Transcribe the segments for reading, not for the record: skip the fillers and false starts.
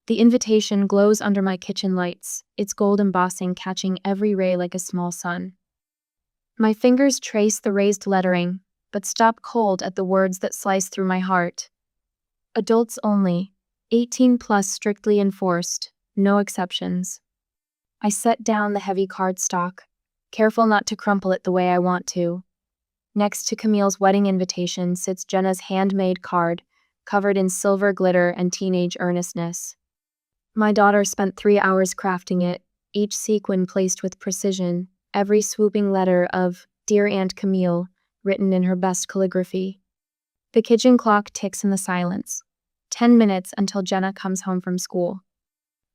The invitation glows under my kitchen lights, its gold embossing catching every ray like a small sun. My fingers trace the raised lettering, but stop cold at the words that slice through my heart. Adults only, 18 plus strictly enforced, no exceptions. I set down the heavy cardstock, careful not to crumple it the way I want to. Next to Camille's wedding invitation sits Jenna's handmade card, covered in silver glitter and teenage earnestness. My daughter spent 3 hours crafting it, each sequin placed with precision, every swooping letter of "Dear Aunt Camille" written in her best calligraphy. The kitchen clock ticks in the silence. 10 minutes until Jenna comes home from school.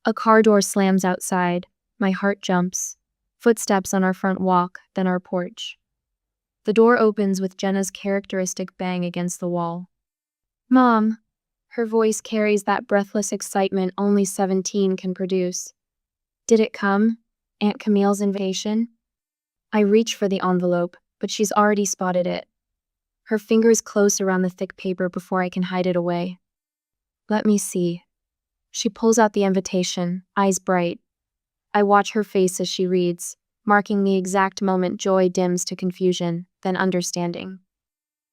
A car door slams outside. My heart jumps. Footsteps on our front walk, then our porch. The door opens with Jenna's characteristic bang against the wall. "Mom." Her voice carries that breathless excitement only 17 can produce. "Did it come? Aunt Camille's invitation?" I reach for the envelope, but she's already spotted it. Her fingers close around the thick paper before I can hide it away. "Let me see." She pulls out the invitation, eyes bright. I watch her face as she reads, marking the exact moment joy dims to confusion, then understanding.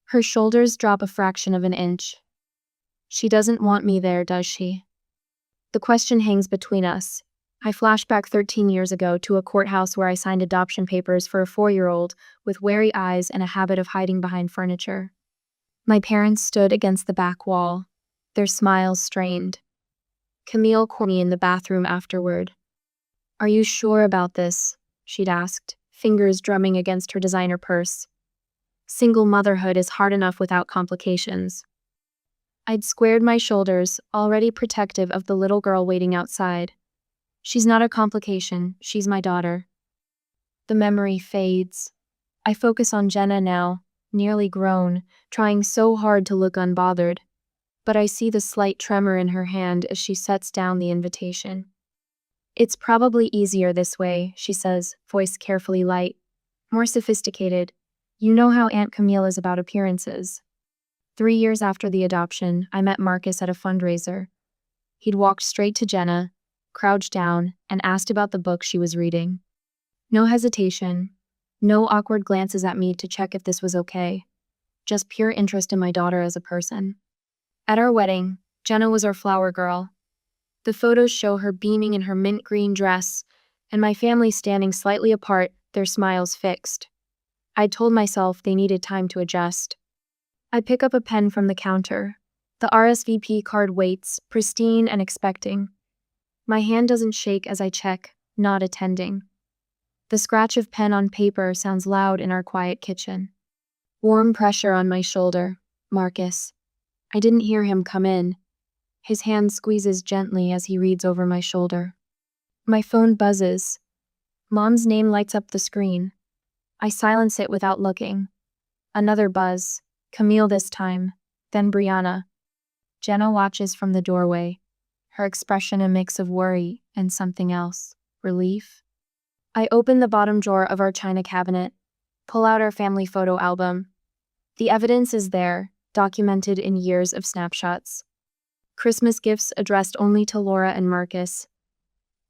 Her shoulders drop a fraction of an inch. She doesn't want me there, does she? The question hangs between us. I flash back 13 years ago to a courthouse where I signed adoption papers for a 4-year-old with wary eyes and a habit of hiding behind furniture. My parents stood against the back wall, their smiles strained. Camille called me in the bathroom afterward. "Are you sure about this?" she'd asked, fingers drumming against her designer purse. Single motherhood is hard enough without complications. I'd squared my shoulders, already protective of the little girl waiting outside. "She's not a complication, she's my daughter." The memory fades. I focus on Jenna now, nearly grown, trying so hard to look unbothered. But I see the slight tremor in her hand as she sets down the invitation. "It's probably easier this way," she says, voice carefully light. "More sophisticated. You know how Aunt Camille is about appearances." 3 years after the adoption, I met Marcus at a fundraiser. He'd walked straight to Jenna, crouched down, and asked about the book she was reading. No hesitation, no awkward glances at me to check if this was okay. Just pure interest in my daughter as a person. At our wedding, Jenna was our flower girl. The photos show her beaming in her mint green dress, and my family standing slightly apart, their smiles fixed. I'd told myself they needed time to adjust. I pick up a pen from the counter. The RSVP card waits, pristine and expecting. My hand doesn't shake as I check, not attending. The scratch of pen on paper sounds loud in our quiet kitchen. Warm pressure on my shoulder. Marcus. I didn't hear him come in. His hand squeezes gently as he reads over my shoulder. My phone buzzes. Mom's name lights up the screen. I silence it without looking. Another buzz. Camille this time, then Brianna. Jenna watches from the doorway, her expression a mix of worry and something else, relief. I open the bottom drawer of our china cabinet, pull out our family photo album. The evidence is there, documented in years of snapshots. Christmas gifts addressed only to Laura and Marcus.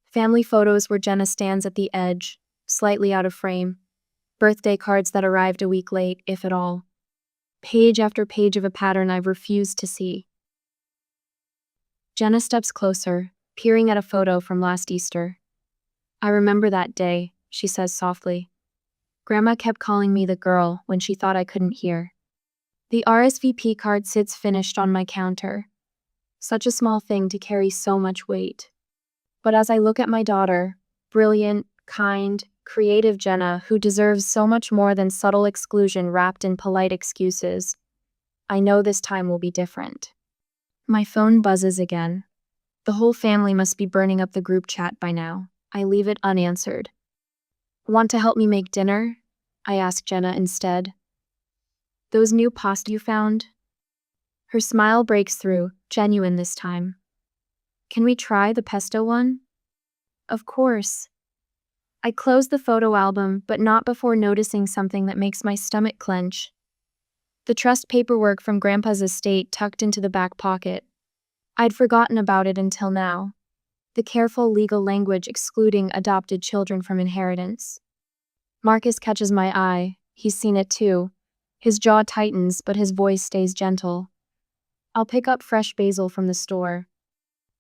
Family photos where Jenna stands at the edge, slightly out of frame. Birthday cards that arrived a week late, if at all. Page after page of a pattern I've refused to see. Jenna steps closer, peering at a photo from last Easter. "I remember that day," she says softly. "Grandma kept calling me the girl when she thought I couldn't hear." The RSVP card sits finished on my counter. Such a small thing to carry so much weight. But as I look at my daughter, brilliant, kind, creative Jenna, who deserves so much more than subtle exclusion wrapped in polite excuses, I know this time will be different. My phone buzzes again. The whole family must be burning up the group chat by now. I leave it unanswered. "Want to help me make dinner?" I ask Jenna instead. "Those new pasta you found?" Her smile breaks through, genuine this time. "Can we try the pesto one?" "Of course." I close the photo album, but not before noticing something that makes my stomach clench. The trust paperwork from Grandpa's estate tucked into the back pocket. I'd forgotten about it until now, the careful legal language excluding adopted children from inheritance. Marcus catches my eye. He's seen it too. His jaw tightens, but his voice stays gentle. I'll pick up fresh basil from the store.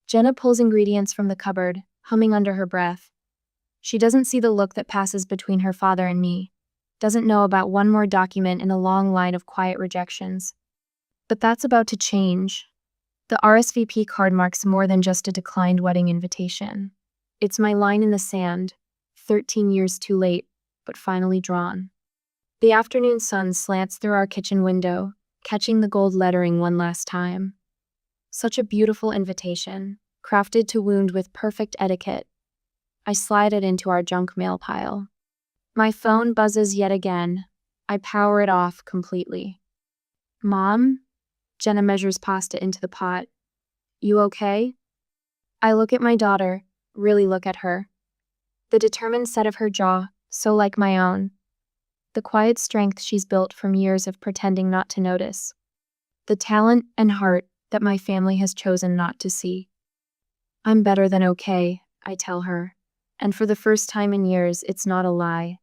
Jenna pulls ingredients from the cupboard, humming under her breath. She doesn't see the look that passes between her father and me. Doesn't know about one more document in a long line of quiet rejections. But that's about to change. The RSVP card marks more than just a declined wedding invitation. It's my line in the sand, 13 years too late, but finally drawn. The afternoon sun slants through our kitchen window, catching the gold lettering one last time. Such a beautiful invitation, crafted to wound with perfect etiquette. I slide it into our junk mail pile. My phone buzzes yet again. I power it off completely. Mom? Jenna measures pasta into the pot. You okay? I look at my daughter, really look at her. The determined set of her jaw, so like my own. The quiet strength she's built from years of pretending not to notice. The talent and heart that my family has chosen not to see. I'm better than okay, I tell her. And for the first time in years, it's not a lie.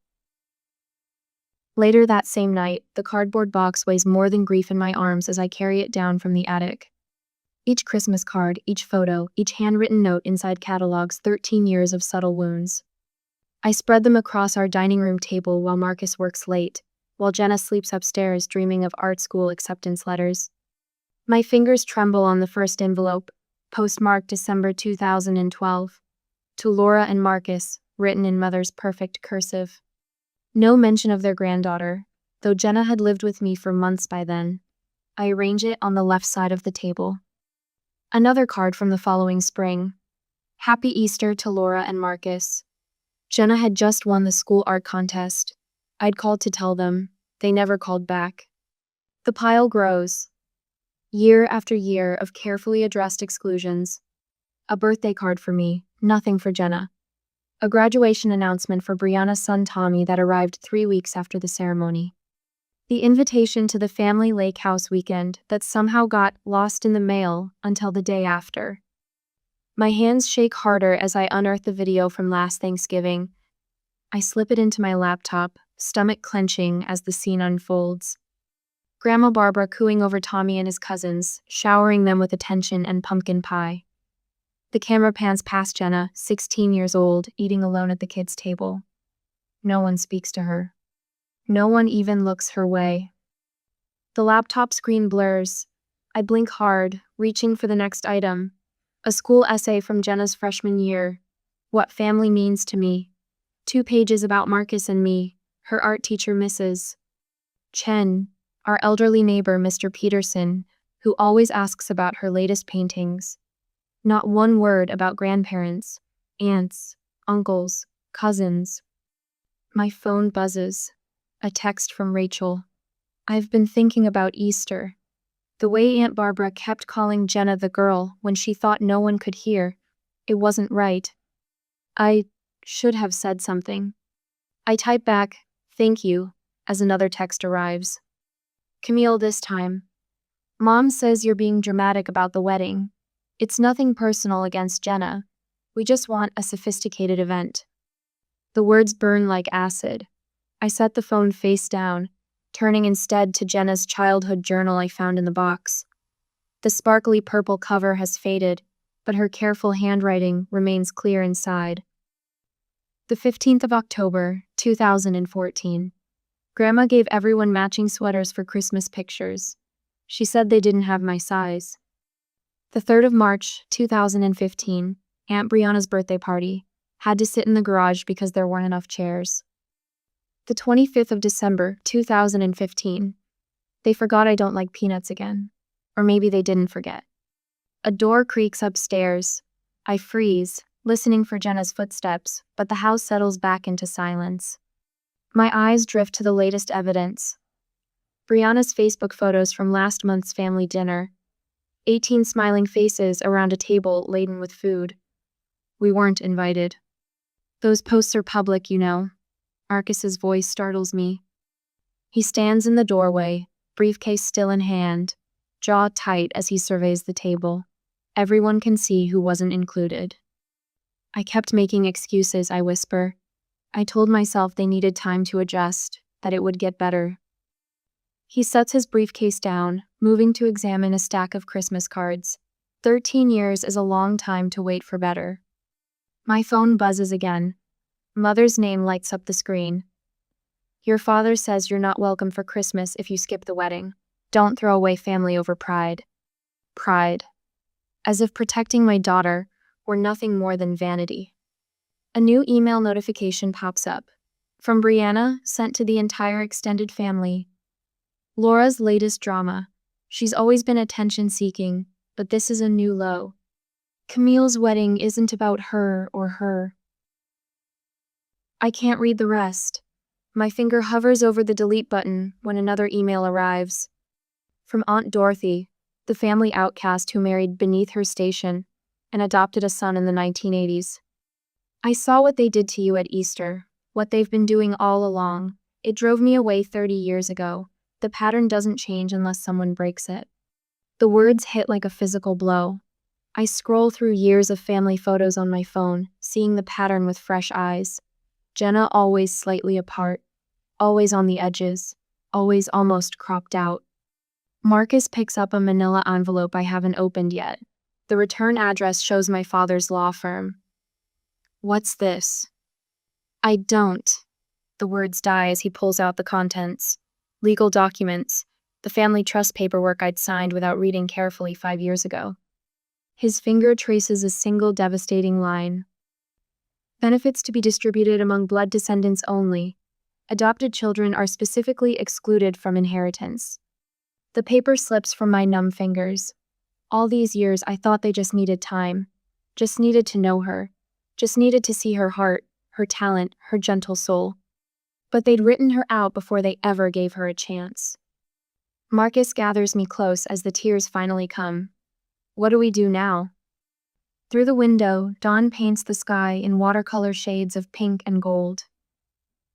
Later that same night, the cardboard box weighs more than grief in my arms as I carry it down from the attic. Each Christmas card, each photo, each handwritten note inside catalogs 13 years of subtle wounds. I spread them across our dining room table while Marcus works late, while Jenna sleeps upstairs dreaming of art school acceptance letters. My fingers tremble on the first envelope, postmarked December 2012. To Laura and Marcus, written in mother's perfect cursive. No mention of their granddaughter, though Jenna had lived with me for months by then. I arrange it on the left side of the table. Another card from the following spring. Happy Easter to Laura and Marcus. Jenna had just won the school art contest. I'd called to tell them. They never called back. The pile grows. Year after year of carefully addressed exclusions. A birthday card for me, nothing for Jenna. A graduation announcement for Brianna's son Tommy that arrived 3 weeks after the ceremony. The invitation to the family lake house weekend that somehow got lost in the mail until the day after. My hands shake harder as I unearth the video from last Thanksgiving. I slip it into my laptop, stomach clenching as the scene unfolds. Grandma Barbara cooing over Tommy and his cousins, showering them with attention and pumpkin pie. The camera pans past Jenna, 16 years old, eating alone at the kids' table. No one speaks to her. No one even looks her way. The laptop screen blurs. I blink hard, reaching for the next item. A school essay from Jenna's freshman year. What family means to me. 2 pages about Marcus and me, her art teacher Mrs. Chen, our elderly neighbor Mr. Peterson, who always asks about her latest paintings. Not one word about grandparents, aunts, uncles, cousins. My phone buzzes. A text from Rachel. I've been thinking about Easter. The way Aunt Barbara kept calling Jenna the girl when she thought no one could hear. It wasn't right. I should have said something. I type back, thank you, as another text arrives. Camille this time. Mom says you're being dramatic about the wedding. It's nothing personal against Jenna. We just want a sophisticated event. The words burn like acid. I set the phone face down, turning instead to Jenna's childhood journal I found in the box. The sparkly purple cover has faded, but her careful handwriting remains clear inside. The 15th of October, 2014. Grandma gave everyone matching sweaters for Christmas pictures. She said they didn't have my size. The 3rd of March, 2015, Aunt Brianna's birthday party. Had to sit in the garage because there weren't enough chairs. The 25th of December, 2015. They forgot I don't like peanuts again. Or maybe they didn't forget. A door creaks upstairs. I freeze, listening for Jenna's footsteps, but the house settles back into silence. My eyes drift to the latest evidence. Brianna's Facebook photos from last month's family dinner. 18 smiling faces around a table laden with food. We weren't invited. Those posts are public, you know. Marcus's voice startles me. He stands in the doorway, briefcase still in hand, jaw tight as he surveys the table. Everyone can see who wasn't included. I kept making excuses, I whisper. I told myself they needed time to adjust, that it would get better. He sets his briefcase down, moving to examine a stack of Christmas cards. 13 years is a long time to wait for better. My phone buzzes again. Mother's name lights up the screen. Your father says you're not welcome for Christmas if you skip the wedding. Don't throw away family over pride. Pride. As if protecting my daughter were nothing more than vanity. A new email notification pops up. From Brianna, sent to the entire extended family. Laura's latest drama. She's always been attention-seeking, but this is a new low. Camille's wedding isn't about her or her. I can't read the rest. My finger hovers over the delete button when another email arrives. From Aunt Dorothy, the family outcast who married beneath her station and adopted a son in the 1980s. I saw what they did to you at Easter, what they've been doing all along. It drove me away 30 years ago. The pattern doesn't change unless someone breaks it. The words hit like a physical blow. I scroll through years of family photos on my phone, seeing the pattern with fresh eyes. Jenna always slightly apart, always on the edges, always almost cropped out. Marcus picks up a manila envelope I haven't opened yet. The return address shows my father's law firm. What's this? I don't. The words die as he pulls out the contents. Legal documents, the family trust paperwork I'd signed without reading carefully 5 years ago. His finger traces a single devastating line. Benefits to be distributed among blood descendants only. Adopted children are specifically excluded from inheritance. The paper slips from my numb fingers. All these years I thought they just needed time. Just needed to know her. Just needed to see her heart, her talent, her gentle soul. But they'd written her out before they ever gave her a chance. Marcus gathers me close as the tears finally come. What do we do now? Through the window, dawn paints the sky in watercolor shades of pink and gold.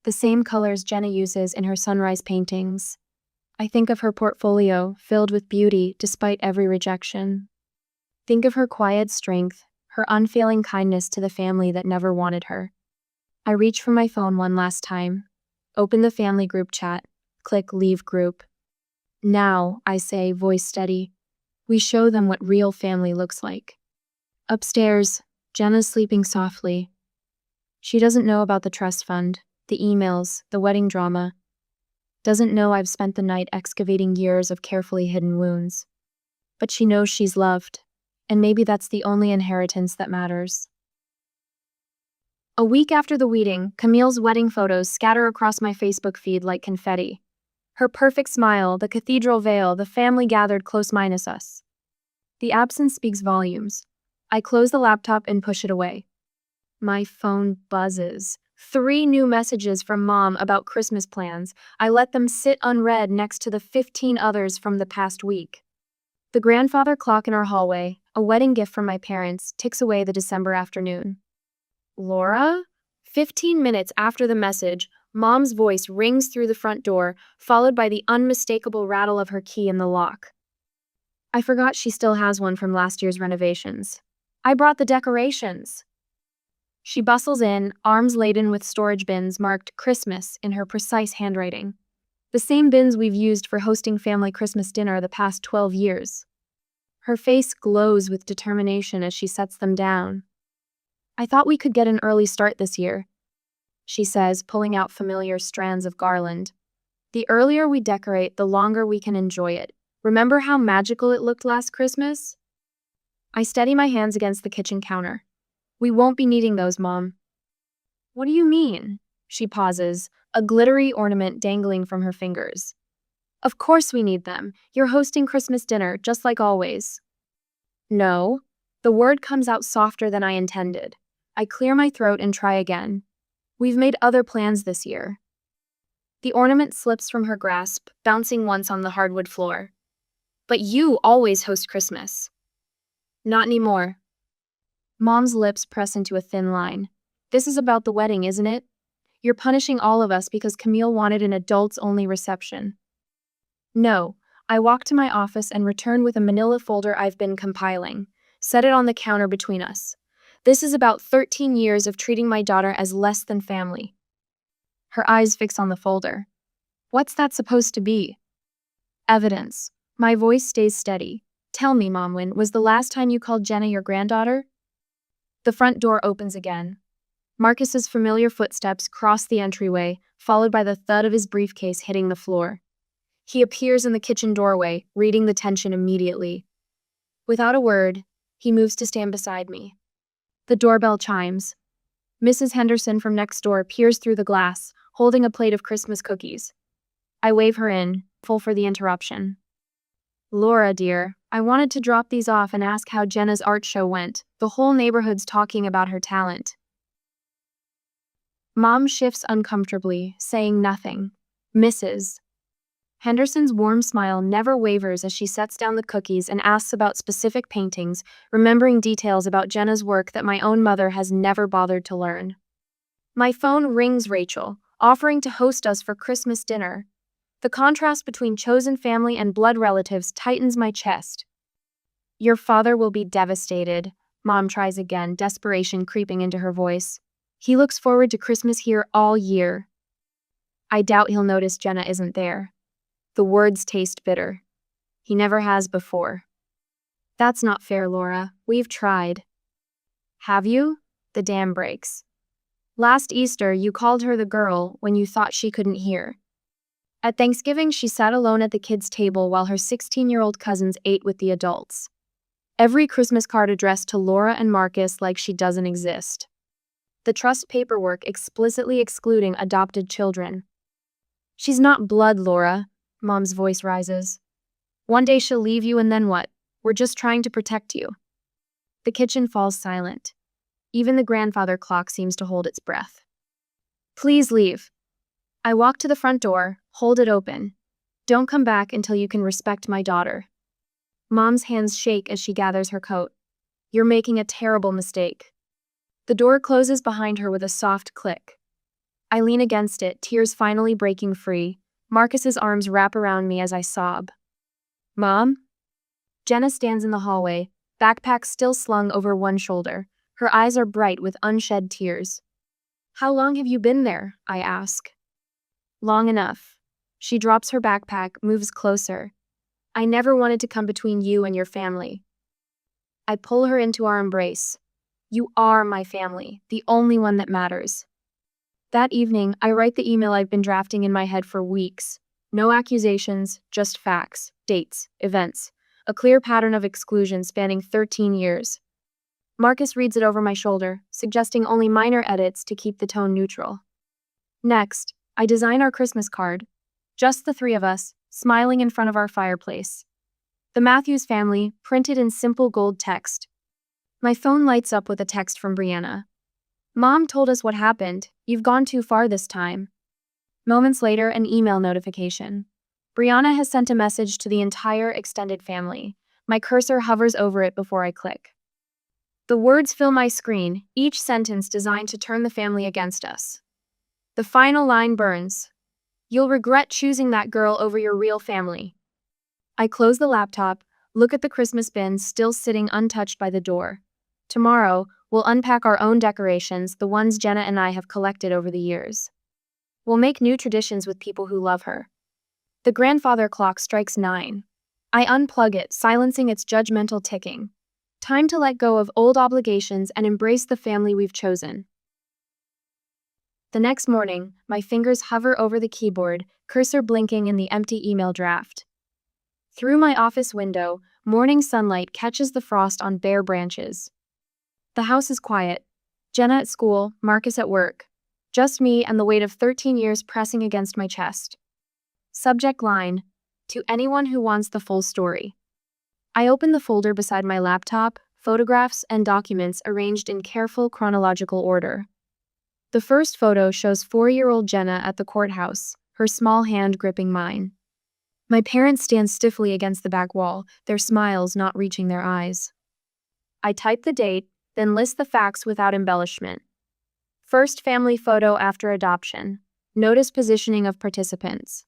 The same colors Jenna uses in her sunrise paintings. I think of her portfolio, filled with beauty despite every rejection. Think of her quiet strength, her unfailing kindness to the family that never wanted her. I reach for my phone one last time. Open the family group chat. Click Leave Group. Now, I say, voice steady. We show them what real family looks like. Upstairs, Jenna's sleeping softly. She doesn't know about the trust fund, the emails, the wedding drama. Doesn't know I've spent the night excavating years of carefully hidden wounds. But she knows she's loved, and maybe that's the only inheritance that matters. A week after the wedding, Camille's wedding photos scatter across my Facebook feed like confetti. Her perfect smile, the cathedral veil, the family gathered close minus us. The absence speaks volumes. I close the laptop and push it away. My phone buzzes. 3 new messages from Mom about Christmas plans. I let them sit unread next to the 15 others from the past week. The grandfather clock in our hallway, a wedding gift from my parents, ticks away the December afternoon. Laura? 15 minutes after the message, Mom's voice rings through the front door, followed by the unmistakable rattle of her key in the lock. I forgot she still has one from last year's renovations. I brought the decorations. She bustles in, arms laden with storage bins marked Christmas in her precise handwriting. The same bins we've used for hosting family Christmas dinner the past 12 years. Her face glows with determination as she sets them down. I thought we could get an early start this year, she says, pulling out familiar strands of garland. The earlier we decorate, the longer we can enjoy it. Remember how magical it looked last Christmas? I steady my hands against the kitchen counter. We won't be needing those, Mom. What do you mean? She pauses, a glittery ornament dangling from her fingers. Of course we need them. You're hosting Christmas dinner, just like always. No. The word comes out softer than I intended. I clear my throat and try again. We've made other plans this year. The ornament slips from her grasp, bouncing once on the hardwood floor. But you always host Christmas. Not anymore. Mom's lips press into a thin line. This is about the wedding, isn't it? You're punishing all of us because Camille wanted an adults-only reception. No. I walk to my office and return with a manila folder I've been compiling. Set it on the counter between us. This is about 13 years of treating my daughter as less than family. Her eyes fix on the folder. What's that supposed to be? Evidence. My voice stays steady. Tell me, Mom, when was the last time you called Jenna your granddaughter? The front door opens again. Marcus's familiar footsteps cross the entryway, followed by the thud of his briefcase hitting the floor. He appears in the kitchen doorway, reading the tension immediately. Without a word, he moves to stand beside me. The doorbell chimes. Mrs. Henderson from next door peers through the glass, holding a plate of Christmas cookies. I wave her in, full for the interruption. Laura, dear, I wanted to drop these off and ask how Jenna's art show went. The whole neighborhood's talking about her talent. Mom shifts uncomfortably, saying nothing. Mrs. Henderson's warm smile never wavers as she sets down the cookies and asks about specific paintings, remembering details about Jenna's work that my own mother has never bothered to learn. My phone rings Rachel, offering to host us for Christmas dinner. The contrast between chosen family and blood relatives tightens my chest. Your father will be devastated, Mom tries again, desperation creeping into her voice. He looks forward to Christmas here all year. I doubt he'll notice Jenna isn't there. The words taste bitter. He never has before. That's not fair, Laura. We've tried. Have you? The dam breaks. Last Easter, you called her the girl when you thought she couldn't hear. At Thanksgiving, she sat alone at the kids' table while her 16-year-old cousins ate with the adults. Every Christmas card addressed to Laura and Marcus like she doesn't exist. The trust paperwork explicitly excluding adopted children. She's not blood, Laura. Mom's voice rises. One day she'll leave you and then what? We're just trying to protect you. The kitchen falls silent. Even the grandfather clock seems to hold its breath. Please leave. I walk to the front door, hold it open. Don't come back until you can respect my daughter. Mom's hands shake as she gathers her coat. You're making a terrible mistake. The door closes behind her with a soft click. I lean against it, tears finally breaking free. Marcus's arms wrap around me as I sob. Mom? Jenna stands in the hallway, backpack still slung over one shoulder. Her eyes are bright with unshed tears. How long have you been there? I ask. Long enough. She drops her backpack, moves closer. I never wanted to come between you and your family. I pull her into our embrace. You are my family, the only one that matters. That evening, I write the email I've been drafting in my head for weeks. No accusations, just facts, dates, events. A clear pattern of exclusion spanning 13 years. Marcus reads it over my shoulder, suggesting only minor edits to keep the tone neutral. Next, I design our Christmas card. Just the three of us, smiling in front of our fireplace. The Matthews family, printed in simple gold text. My phone lights up with a text from Brianna. Mom told us what happened. You've gone too far this time. Moments later, an email notification. Brianna has sent a message to the entire extended family. My cursor hovers over it before I click. The words fill my screen, each sentence designed to turn the family against us. The final line burns. You'll regret choosing that girl over your real family. I close the laptop, look at the Christmas bins still sitting untouched by the door. Tomorrow, we'll unpack our own decorations, the ones Jenna and I have collected over the years. We'll make new traditions with people who love her. The grandfather clock strikes 9. I unplug it, silencing its judgmental ticking. Time to let go of old obligations and embrace the family we've chosen. The next morning, my fingers hover over the keyboard, cursor blinking in the empty email draft. Through my office window, morning sunlight catches the frost on bare branches. The house is quiet. Jenna at school, Marcus at work. Just me and the weight of 13 years pressing against my chest. Subject line, to anyone who wants the full story. I open the folder beside my laptop, photographs and documents arranged in careful chronological order. The first photo shows 4-year-old Jenna at the courthouse, her small hand gripping mine. My parents stand stiffly against the back wall, their smiles not reaching their eyes. I type the date, then list the facts without embellishment. First family photo after adoption. Notice positioning of participants.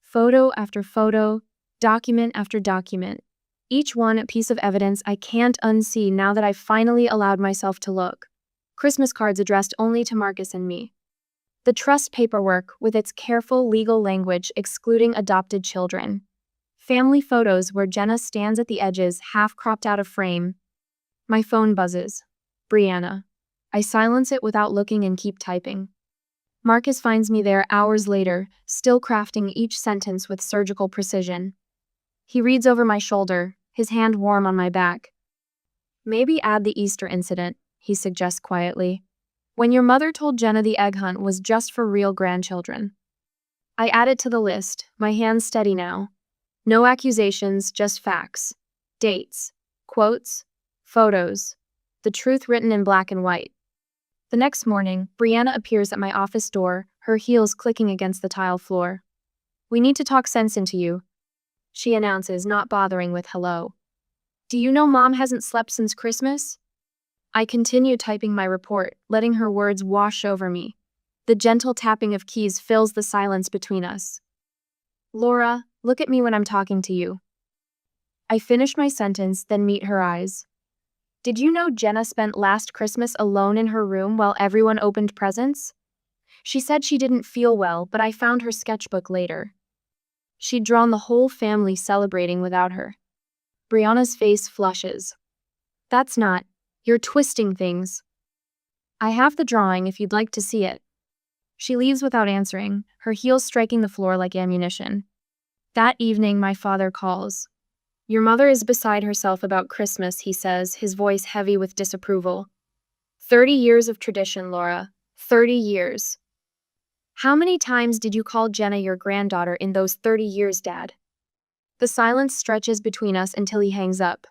Photo after photo, document after document. Each one a piece of evidence I can't unsee now that I've finally allowed myself to look. Christmas cards addressed only to Marcus and me. The trust paperwork with its careful legal language excluding adopted children. Family photos where Jenna stands at the edges, half cropped out of frame. My phone buzzes. Brianna. I silence it without looking and keep typing. Marcus finds me there hours later, still crafting each sentence with surgical precision. He reads over my shoulder, his hand warm on my back. Maybe add the Easter incident, he suggests quietly. When your mother told Jenna the egg hunt was just for real grandchildren. I add it to the list, my hands steady now. No accusations, just facts. Dates. Quotes. Photos. The truth written in black and white. The next morning, Brianna appears at my office door, her heels clicking against the tile floor. We need to talk sense into you, she announces, not bothering with hello. Do you know Mom hasn't slept since Christmas? I continue typing my report, letting her words wash over me. The gentle tapping of keys fills the silence between us. Laura, look at me when I'm talking to you. I finish my sentence, then meet her eyes. Did you know Jenna spent last Christmas alone in her room while everyone opened presents? She said she didn't feel well, but I found her sketchbook later. She'd drawn the whole family celebrating without her. Brianna's face flushes. That's not. You're twisting things. I have the drawing if you'd like to see it. She leaves without answering, her heels striking the floor like ammunition. That evening, my father calls. Your mother is beside herself about Christmas, he says, his voice heavy with disapproval. 30 years of tradition, Laura. 30 years. How many times did you call Jenna your granddaughter in those 30 years, Dad? The silence stretches between us until he hangs up.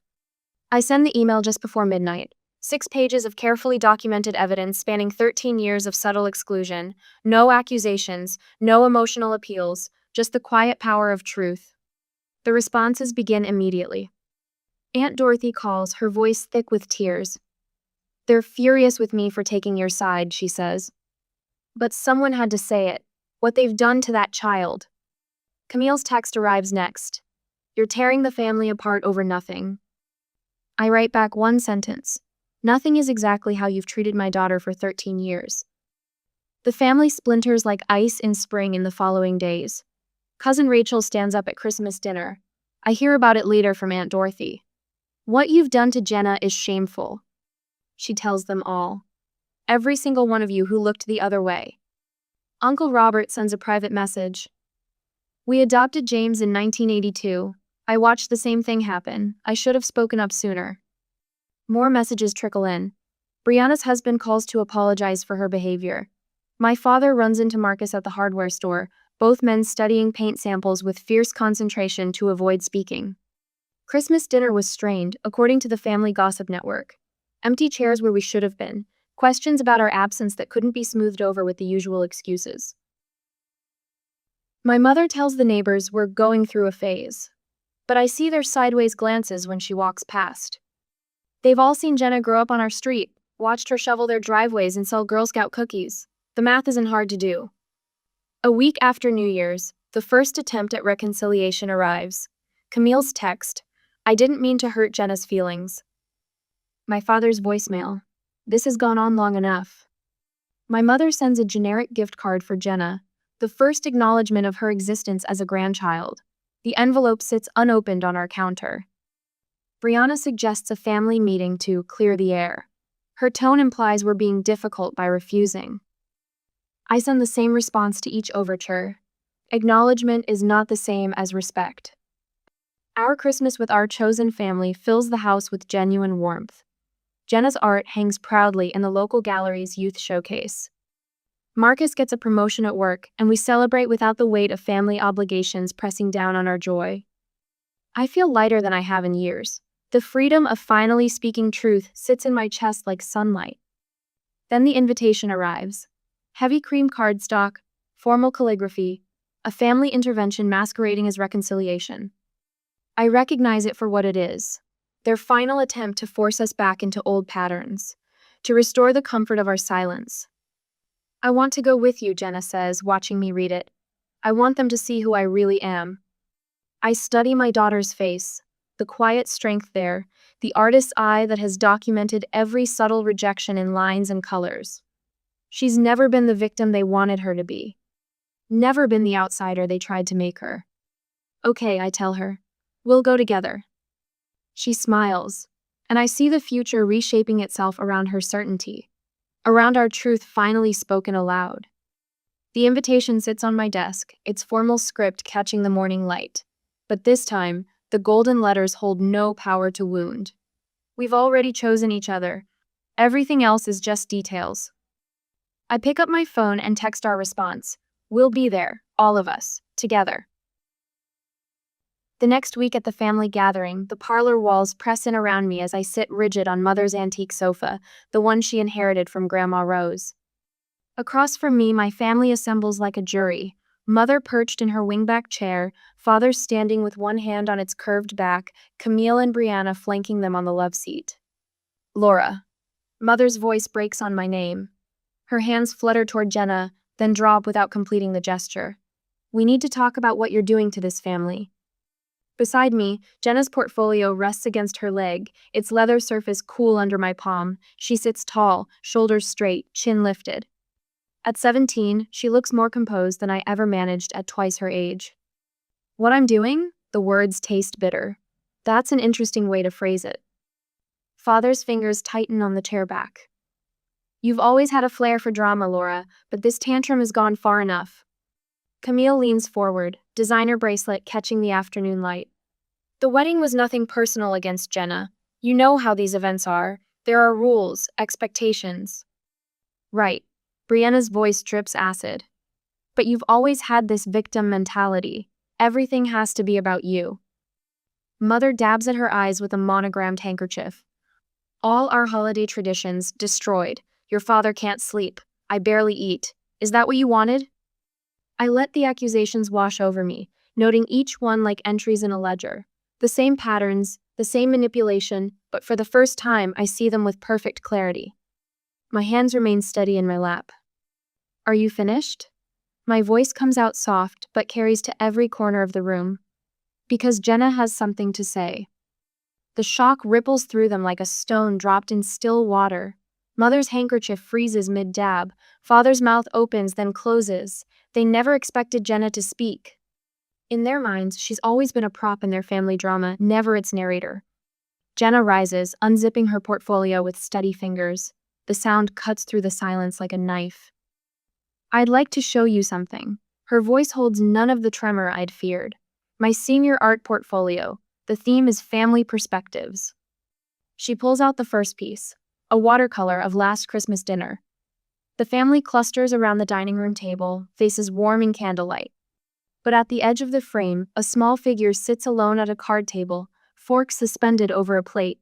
I send the email just before midnight. 6 pages of carefully documented evidence spanning 13 years of subtle exclusion. No accusations, no emotional appeals, just the quiet power of truth. The responses begin immediately. Aunt Dorothy calls, her voice thick with tears. They're furious with me for taking your side, she says. But someone had to say it. What they've done to that child. Camille's text arrives next. You're tearing the family apart over nothing. I write back one sentence. Nothing is exactly how you've treated my daughter for 13 years. The family splinters like ice in spring in the following days. Cousin Rachel stands up at Christmas dinner. I hear about it later from Aunt Dorothy. What you've done to Jenna is shameful. She tells them all. Every single one of you who looked the other way. Uncle Robert sends a private message. We adopted James in 1982. I watched the same thing happen. I should have spoken up sooner. More messages trickle in. Brianna's husband calls to apologize for her behavior. My father runs into Marcus at the hardware store, both men studying paint samples with fierce concentration to avoid speaking. Christmas dinner was strained, according to the family gossip network. Empty chairs where we should have been. Questions about our absence that couldn't be smoothed over with the usual excuses. My mother tells the neighbors we're going through a phase. But I see their sideways glances when she walks past. They've all seen Jenna grow up on our street, watched her shovel their driveways and sell Girl Scout cookies. The math isn't hard to do. A week after New Year's, the first attempt at reconciliation arrives. Camille's text, I didn't mean to hurt Jenna's feelings. My father's voicemail, this has gone on long enough. My mother sends a generic gift card for Jenna, the first acknowledgement of her existence as a grandchild. The envelope sits unopened on our counter. Brianna suggests a family meeting to clear the air. Her tone implies we're being difficult by refusing. I send the same response to each overture. Acknowledgement is not the same as respect. Our Christmas with our chosen family fills the house with genuine warmth. Jenna's art hangs proudly in the local gallery's youth showcase. Marcus gets a promotion at work, and we celebrate without the weight of family obligations pressing down on our joy. I feel lighter than I have in years. The freedom of finally speaking truth sits in my chest like sunlight. Then the invitation arrives. Heavy cream cardstock, formal calligraphy, a family intervention masquerading as reconciliation. I recognize it for what it is. Their final attempt to force us back into old patterns, to restore the comfort of our silence. I want to go with you, Jenna says, watching me read it. I want them to see who I really am. I study my daughter's face, the quiet strength there, the artist's eye that has documented every subtle rejection in lines and colors. She's never been the victim they wanted her to be. Never been the outsider they tried to make her. Okay, I tell her. We'll go together. She smiles, and I see the future reshaping itself around her certainty, around our truth finally spoken aloud. The invitation sits on my desk, its formal script catching the morning light. But this time, the golden letters hold no power to wound. We've already chosen each other. Everything else is just details. I pick up my phone and text our response. We'll be there, all of us, together. The next week at the family gathering, the parlor walls press in around me as I sit rigid on Mother's antique sofa, the one she inherited from Grandma Rose. Across from me, my family assembles like a jury, Mother perched in her wingback chair, Father standing with one hand on its curved back, Camille and Brianna flanking them on the love seat. Laura. Mother's voice breaks on my name. Her hands flutter toward Jenna, then drop without completing the gesture. We need to talk about what you're doing to this family. Beside me, Jenna's portfolio rests against her leg, its leather surface cool under my palm. She sits tall, shoulders straight, chin lifted. At 17, she looks more composed than I ever managed at twice her age. What I'm doing? The words taste bitter. That's an interesting way to phrase it. Father's fingers tighten on the chair back. You've always had a flair for drama, Laura, but this tantrum has gone far enough. Camille leans forward, designer bracelet catching the afternoon light. The wedding was nothing personal against Jenna. You know how these events are. There are rules, expectations. Right. Brianna's voice drips acid. But you've always had this victim mentality. Everything has to be about you. Mother dabs at her eyes with a monogrammed handkerchief. All our holiday traditions destroyed. Your father can't sleep. I barely eat. Is that what you wanted? I let the accusations wash over me, noting each one like entries in a ledger. The same patterns, the same manipulation, but for the first time I see them with perfect clarity. My hands remain steady in my lap. Are you finished? My voice comes out soft, but carries to every corner of the room. Because Jenna has something to say. The shock ripples through them like a stone dropped in still water. Mother's handkerchief freezes mid-dab. Father's mouth opens, then closes. They never expected Jenna to speak. In their minds, she's always been a prop in their family drama, never its narrator. Jenna rises, unzipping her portfolio with steady fingers. The sound cuts through the silence like a knife. I'd like to show you something. Her voice holds none of the tremor I'd feared. My senior art portfolio. The theme is family perspectives. She pulls out the first piece, a watercolor of last Christmas dinner. The family clusters around the dining room table, faces warm in candlelight. But at the edge of the frame, a small figure sits alone at a card table, fork suspended over a plate.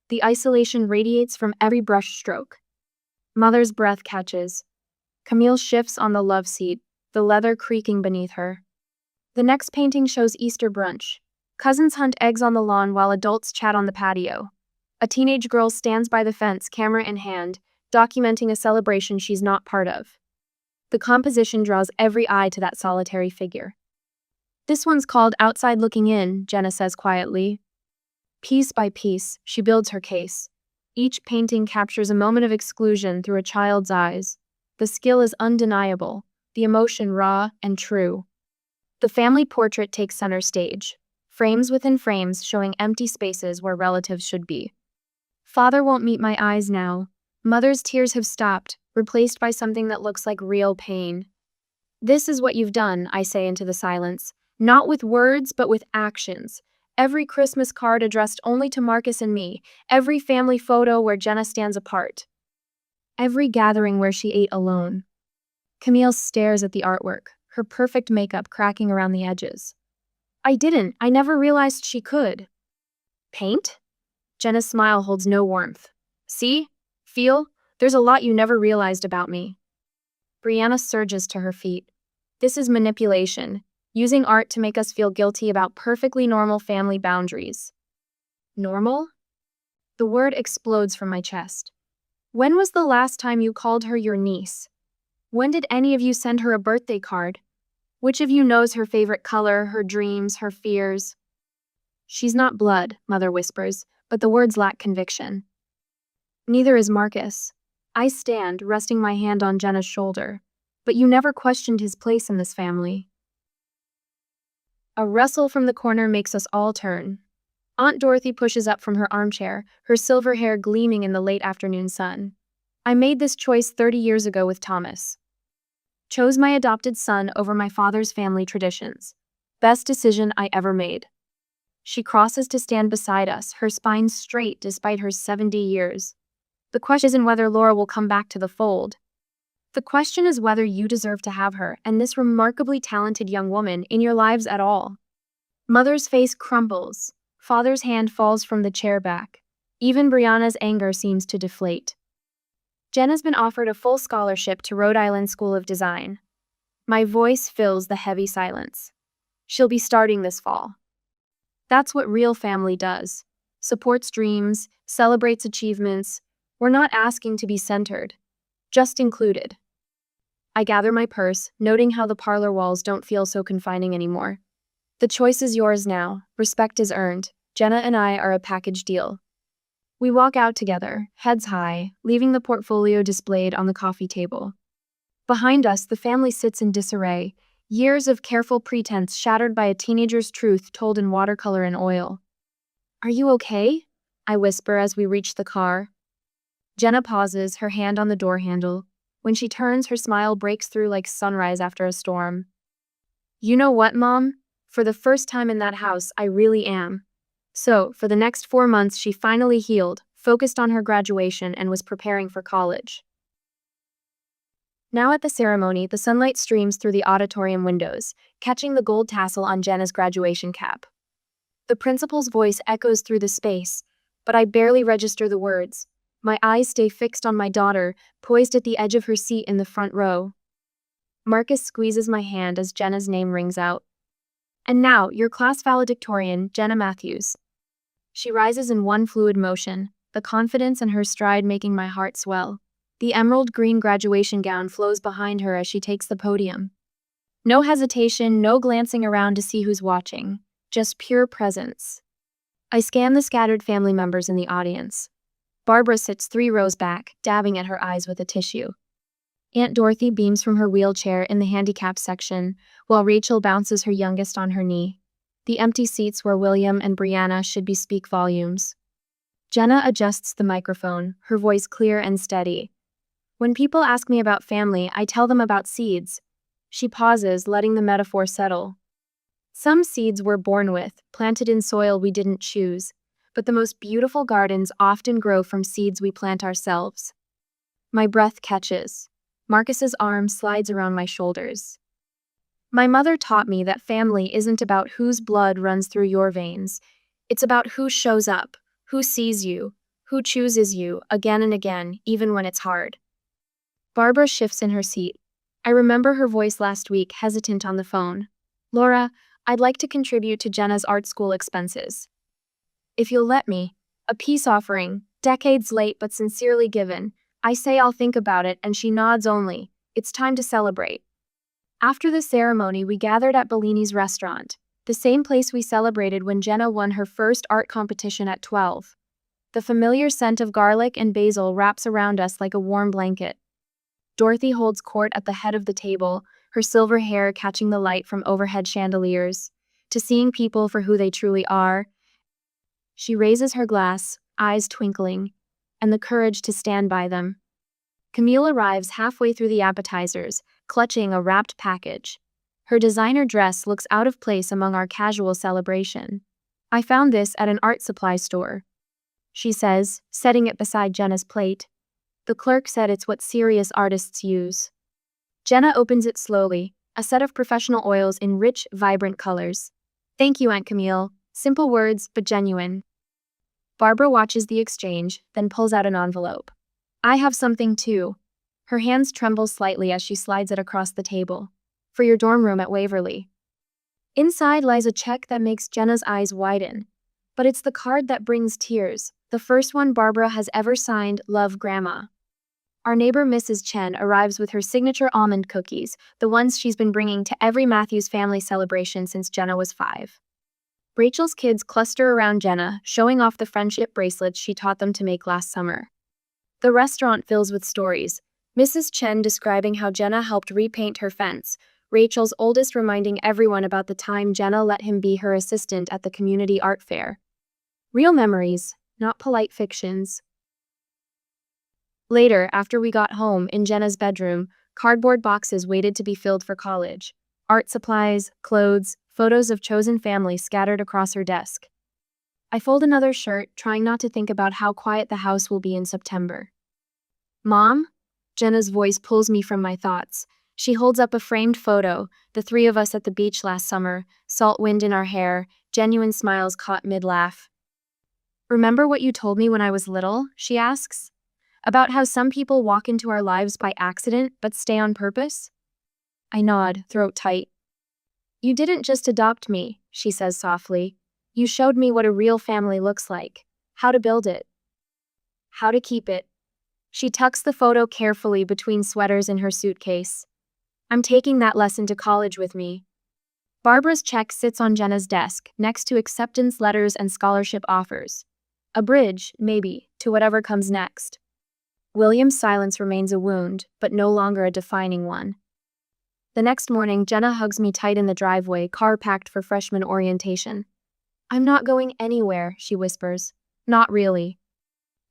The isolation radiates from every brush stroke. Mother's breath catches. Camille shifts on the love seat, the leather creaking beneath her. The next painting shows Easter brunch. Cousins hunt eggs on the lawn while adults chat on the patio. A teenage girl stands by the fence, camera in hand, documenting a celebration she's not part of. The composition draws every eye to that solitary figure. This one's called Outside Looking In, Jenna says quietly. Piece by piece, she builds her case. Each painting captures a moment of exclusion through a child's eyes. The skill is undeniable, the emotion raw and true. The family portrait takes center stage, frames within frames showing empty spaces where relatives should be. Father won't meet my eyes now. Mother's tears have stopped, replaced by something that looks like real pain. This is what you've done, I say into the silence, not with words, but with actions. Every Christmas card addressed only to Marcus and me, every family photo where Jenna stands apart. Every gathering where she ate alone. Camille stares at the artwork, her perfect makeup cracking around the edges. I never realized she could. Paint? Jenna's smile holds no warmth. See? Feel? There's a lot you never realized about me. Brianna surges to her feet. This is manipulation, using art to make us feel guilty about perfectly normal family boundaries. Normal? The word explodes from my chest. When was the last time you called her your niece? When did any of you send her a birthday card? Which of you knows her favorite color, her dreams, her fears? She's not blood, Mother whispers, but the words lack conviction. Neither is Marcus. I stand, resting my hand on Jenna's shoulder. But you never questioned his place in this family. A rustle from the corner makes us all turn. Aunt Dorothy pushes up from her armchair, her silver hair gleaming in the late afternoon sun. I made this choice 30 years ago with Thomas. Chose my adopted son over my father's family traditions. Best decision I ever made. She crosses to stand beside us, her spine straight despite her 70 years. The question isn't whether Laura will come back to the fold. The question is whether you deserve to have her and this remarkably talented young woman in your lives at all. Mother's face crumbles. Father's hand falls from the chair back. Even Brianna's anger seems to deflate. Jenna's been offered a full scholarship to Rhode Island School of Design. My voice fills the heavy silence. She'll be starting this fall. That's what real family does. Supports dreams, celebrates achievements. We're not asking to be centered, just included. I gather my purse, noting how the parlor walls don't feel so confining anymore. The choice is yours now. Respect is earned. Jenna and I are a package deal. We walk out together, heads high, leaving the portfolio displayed on the coffee table. Behind us, the family sits in disarray, years of careful pretense shattered by a teenager's truth told in watercolor and oil. Are you okay? I whisper as we reach the car. Jenna pauses, her hand on the door handle. When she turns, her smile breaks through like sunrise after a storm. You know what, Mom? For the first time in that house, I really am. So, for the next 4 months, she finally healed, focused on her graduation, and was preparing for college. Now at the ceremony, the sunlight streams through the auditorium windows, catching the gold tassel on Jenna's graduation cap. The principal's voice echoes through the space, but I barely register the words. My eyes stay fixed on my daughter, poised at the edge of her seat in the front row. Marcus squeezes my hand as Jenna's name rings out. And now, your class valedictorian, Jenna Matthews. She rises in one fluid motion, the confidence in her stride making my heart swell. The emerald green graduation gown flows behind her as she takes the podium. No hesitation, no glancing around to see who's watching, just pure presence. I scan the scattered family members in the audience. Barbara sits 3 rows back, dabbing at her eyes with a tissue. Aunt Dorothy beams from her wheelchair in the handicapped section, while Rachel bounces her youngest on her knee. The empty seats where William and Brianna should be speak volumes. Jenna adjusts the microphone, her voice clear and steady. When people ask me about family, I tell them about seeds. She pauses, letting the metaphor settle. Some seeds we're born with, planted in soil we didn't choose, but the most beautiful gardens often grow from seeds we plant ourselves. My breath catches. Marcus's arm slides around my shoulders. My mother taught me that family isn't about whose blood runs through your veins. It's about who shows up, who sees you, who chooses you again and again, even when it's hard. Barbara shifts in her seat. I remember her voice last week, hesitant on the phone. Laura, I'd like to contribute to Jenna's art school expenses. If you'll let me, a peace offering, decades late but sincerely given. I say I'll think about it, and she nods only. It's time to celebrate. After the ceremony, we gathered at Bellini's restaurant, the same place we celebrated when Jenna won her first art competition at 12. The familiar scent of garlic and basil wraps around us like a warm blanket. Dorothy holds court at the head of the table, her silver hair catching the light from overhead chandeliers. To seeing people for who they truly are. She raises her glass, eyes twinkling, and the courage to stand by them. Camille arrives halfway through the appetizers, clutching a wrapped package. Her designer dress looks out of place among our casual celebration. I found this at an art supply store, she says, setting it beside Jenna's plate. The clerk said it's what serious artists use. Jenna opens it slowly, a set of professional oils in rich, vibrant colors. Thank you, Aunt Camille. Simple words, but genuine. Barbara watches the exchange, then pulls out an envelope. I have something too. Her hands tremble slightly as she slides it across the table. For your dorm room at Waverly. Inside lies a check that makes Jenna's eyes widen. But it's the card that brings tears, the first one Barbara has ever signed, Love, Grandma. Our neighbor Mrs. Chen arrives with her signature almond cookies, the ones she's been bringing to every Matthews family celebration since Jenna was 5. Rachel's kids cluster around Jenna, showing off the friendship bracelets she taught them to make last summer. The restaurant fills with stories. Mrs. Chen describing how Jenna helped repaint her fence, Rachel's oldest reminding everyone about the time Jenna let him be her assistant at the community art fair. Real memories, not polite fictions. Later, after we got home, in Jenna's bedroom, cardboard boxes waited to be filled for college. Art supplies, clothes, photos of chosen family scattered across her desk. I fold another shirt, trying not to think about how quiet the house will be in September. Mom? Jenna's voice pulls me from my thoughts. She holds up a framed photo, the three of us at the beach last summer, salt wind in our hair, genuine smiles caught mid-laugh. Remember what you told me when I was little? She asks. About how some people walk into our lives by accident but stay on purpose? I nod, throat tight. You didn't just adopt me, she says softly. You showed me what a real family looks like, how to build it, how to keep it. She tucks the photo carefully between sweaters in her suitcase. I'm taking that lesson to college with me. Barbara's check sits on Jenna's desk, next to acceptance letters and scholarship offers. A bridge, maybe, to whatever comes next. William's silence remains a wound, but no longer a defining one. The next morning, Jenna hugs me tight in the driveway, car packed for freshman orientation. I'm not going anywhere, she whispers. Not really.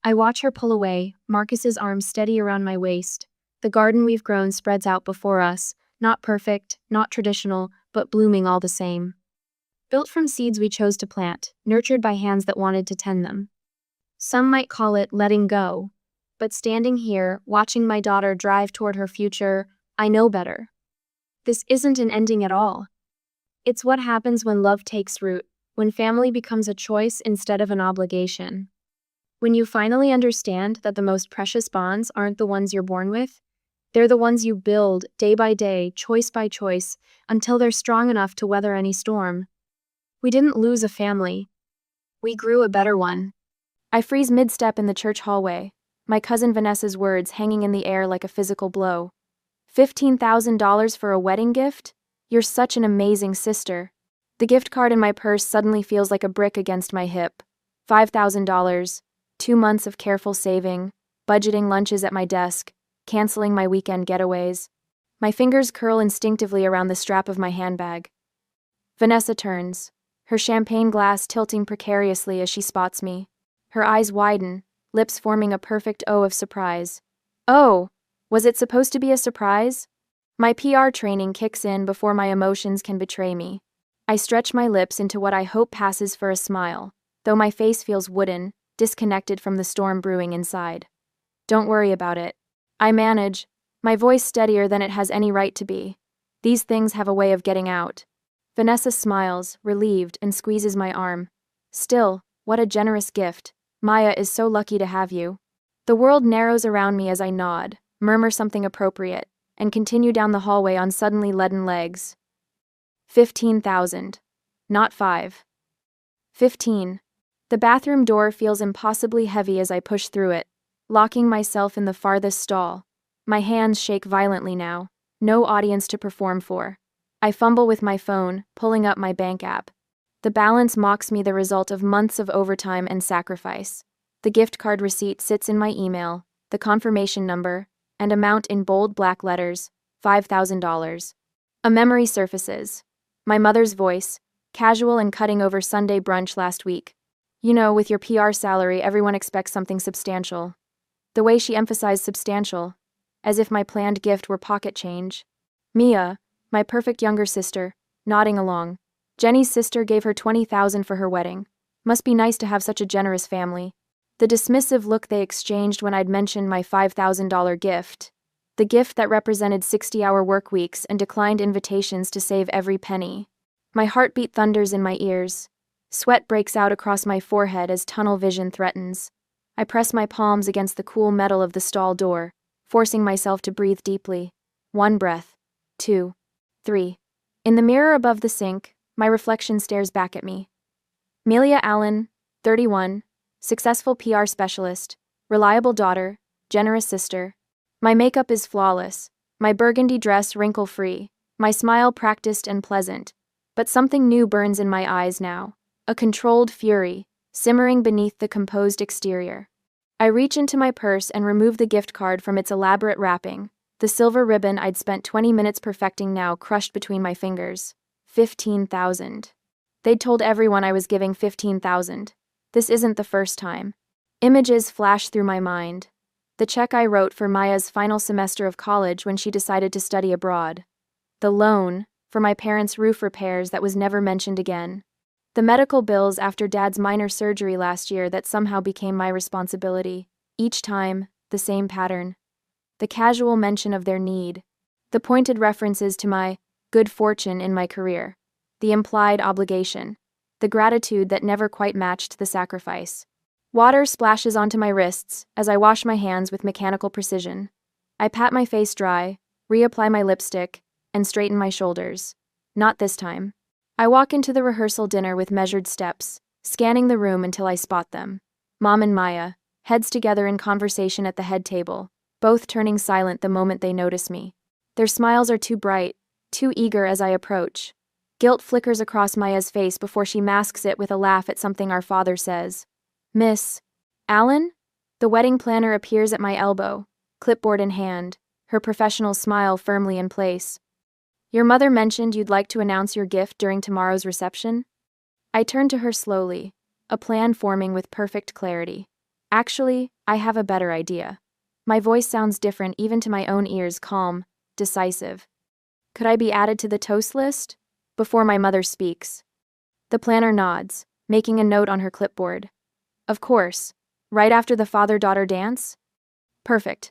I watch her pull away, Marcus's arms steady around my waist. The garden we've grown spreads out before us, not perfect, not traditional, but blooming all the same. Built from seeds we chose to plant, nurtured by hands that wanted to tend them. Some might call it letting go, but standing here, watching my daughter drive toward her future, I know better. This isn't an ending at all. It's what happens when love takes root, when family becomes a choice instead of an obligation. When you finally understand that the most precious bonds aren't the ones you're born with, they're the ones you build day by day, choice by choice, until they're strong enough to weather any storm. We didn't lose a family. We grew a better one. I freeze mid-step in the church hallway, my cousin Vanessa's words hanging in the air like a physical blow. $15,000 for a wedding gift? You're such an amazing sister. The gift card in my purse suddenly feels like a brick against my hip. $5,000, 2 months of careful saving, budgeting lunches at my desk, canceling my weekend getaways. My fingers curl instinctively around the strap of my handbag. Vanessa turns, her champagne glass tilting precariously as she spots me. Her eyes widen, lips forming a perfect O of surprise. Oh, was it supposed to be a surprise? My PR training kicks in before my emotions can betray me. I stretch my lips into what I hope passes for a smile, though my face feels wooden, disconnected from the storm brewing inside. Don't worry about it. I manage, my voice steadier than it has any right to be. These things have a way of getting out. Vanessa smiles, relieved, and squeezes my arm. Still, what a generous gift. Maya is so lucky to have you. The world narrows around me as I nod, murmur something appropriate, and continue down the hallway on suddenly leaden legs. 15,000. Not 5. 15. The bathroom door feels impossibly heavy as I push through it, locking myself in the farthest stall. My hands shake violently now, no audience to perform for. I fumble with my phone, pulling up my bank app. The balance mocks me, the result of months of overtime and sacrifice. The gift card receipt sits in my email, the confirmation number, and amount in bold black letters, $5,000. A memory surfaces. My mother's voice, casual and cutting over Sunday brunch last week. You know, with your PR salary, everyone expects something substantial. The way she emphasized substantial, as if my planned gift were pocket change. Mia, my perfect younger sister, nodding along. Jenny's sister gave her $20,000 for her wedding. Must be nice to have such a generous family. The dismissive look they exchanged when I'd mentioned my $5,000 gift. The gift that represented 60-hour work weeks and declined invitations to save every penny. My heartbeat thunders in my ears. Sweat breaks out across my forehead as tunnel vision threatens. I press my palms against the cool metal of the stall door, forcing myself to breathe deeply. 1 breath. 2. 3. In the mirror above the sink, my reflection stares back at me. Melia Allen, 31, successful PR specialist, reliable daughter, generous sister. My makeup is flawless, my burgundy dress wrinkle-free, my smile practiced and pleasant. But something new burns in my eyes now, a controlled fury, simmering beneath the composed exterior. I reach into my purse and remove the gift card from its elaborate wrapping, the silver ribbon I'd spent 20 minutes perfecting now crushed between my fingers. 15,000. They'd told everyone I was giving 15,000. This isn't the first time. Images flash through my mind. The check I wrote for Maya's final semester of college when she decided to study abroad. The loan for my parents' roof repairs that was never mentioned again. The medical bills after Dad's minor surgery last year that somehow became my responsibility. Each time, the same pattern. The casual mention of their need. The pointed references to my good fortune in my career. The implied obligation. The gratitude that never quite matched the sacrifice. Water splashes onto my wrists as I wash my hands with mechanical precision. I pat my face dry, reapply my lipstick, and straighten my shoulders. Not this time. I walk into the rehearsal dinner with measured steps, scanning the room until I spot them. Mom and Maya, heads together in conversation at the head table, both turning silent the moment they notice me. Their smiles are too bright, too eager as I approach. Guilt flickers across Maya's face before she masks it with a laugh at something our father says. Miss Allen? The wedding planner appears at my elbow, clipboard in hand, her professional smile firmly in place. Your mother mentioned you'd like to announce your gift during tomorrow's reception? I turn to her slowly, a plan forming with perfect clarity. Actually, I have a better idea. My voice sounds different even to my own ears, calm, decisive. Could I be added to the toast list? Before my mother speaks. The planner nods, making a note on her clipboard. Of course. Right after the father-daughter dance? Perfect.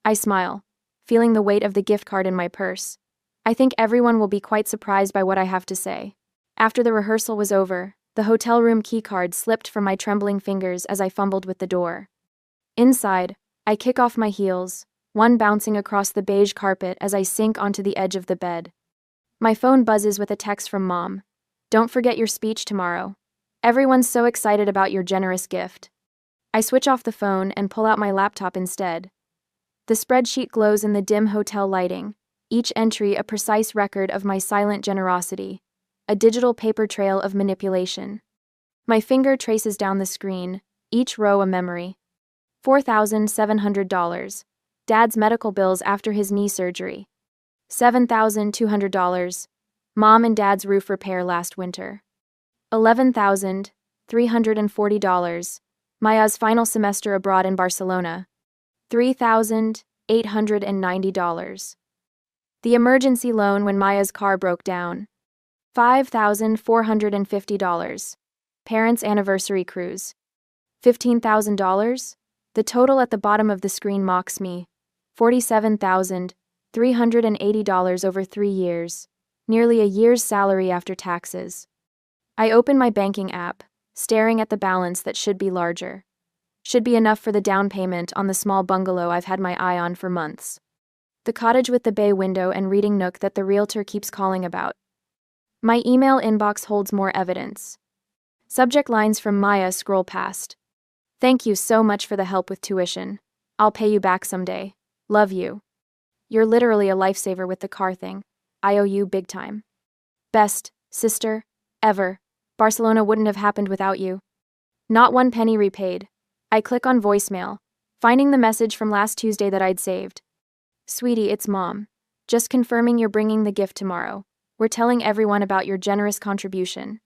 I smile, feeling the weight of the gift card in my purse. I think everyone will be quite surprised by what I have to say. After the rehearsal was over, the hotel room keycard slipped from my trembling fingers as I fumbled with the door. Inside, I kick off my heels, one bouncing across the beige carpet as I sink onto the edge of the bed. My phone buzzes with a text from Mom. Don't forget your speech tomorrow. Everyone's so excited about your generous gift. I switch off the phone and pull out my laptop instead. The spreadsheet glows in the dim hotel lighting, each entry a precise record of my silent generosity, a digital paper trail of manipulation. My finger traces down the screen, each row a memory. $4,700. Dad's medical bills after his knee surgery. $7,200. Mom and Dad's roof repair last winter. $11,340. Maya's final semester abroad in Barcelona. $3,890. The emergency loan when Maya's car broke down. $5,450. Parents' anniversary cruise. $15,000? The total at the bottom of the screen mocks me. $47,380 over 3 years. Nearly a year's salary after taxes. I open my banking app, staring at the balance that should be larger. Should be enough for the down payment on the small bungalow I've had my eye on for months. The cottage with the bay window and reading nook that the realtor keeps calling about. My email inbox holds more evidence. Subject lines from Maya scroll past. Thank you so much for the help with tuition. I'll pay you back someday. Love you. You're literally a lifesaver with the car thing. I owe you big time. Best, sister, ever. Barcelona wouldn't have happened without you. Not one penny repaid. I click on voicemail, finding the message from last Tuesday that I'd saved. Sweetie, it's Mom. Just confirming you're bringing the gift tomorrow. We're telling everyone about your generous contribution.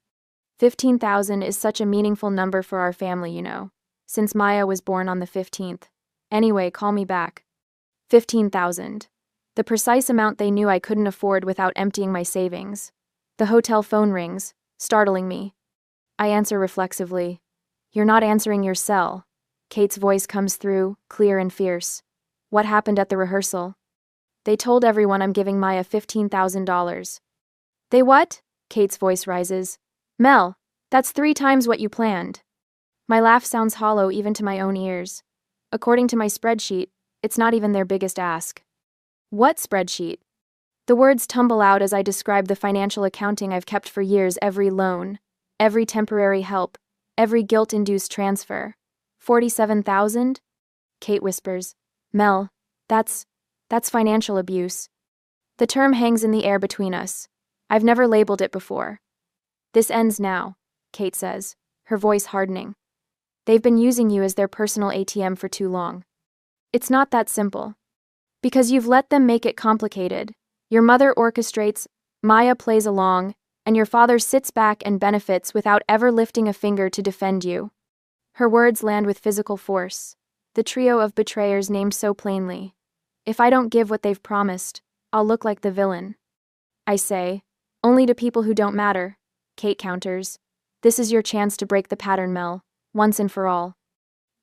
15,000 is such a meaningful number for our family, you know, since Maya was born on the 15th. Anyway, call me back. 15,000. The precise amount they knew I couldn't afford without emptying my savings. The hotel phone rings, startling me. I answer reflexively. You're not answering your cell. Kate's voice comes through, clear and fierce. What happened at the rehearsal? They told everyone I'm giving Maya $15,000. They what? Kate's voice rises. Mel, that's 3 times what you planned. My laugh sounds hollow even to my own ears. According to my spreadsheet, it's not even their biggest ask. What spreadsheet? The words tumble out as I describe the financial accounting I've kept for years, every loan, every temporary help, every guilt-induced transfer. 47,000? Kate whispers. Mel, that's financial abuse. The term hangs in the air between us. I've never labeled it before. This ends now. Kate says, her voice hardening. They've been using you as their personal ATM for too long. It's not that simple. Because you've let them make it complicated. Your mother orchestrates, Maya plays along, and your father sits back and benefits without ever lifting a finger to defend you. Her words land with physical force. The trio of betrayers named so plainly. If I don't give what they've promised, I'll look like the villain. I say, only to people who don't matter. Kate counters. This is your chance to break the pattern, Mel, once and for all.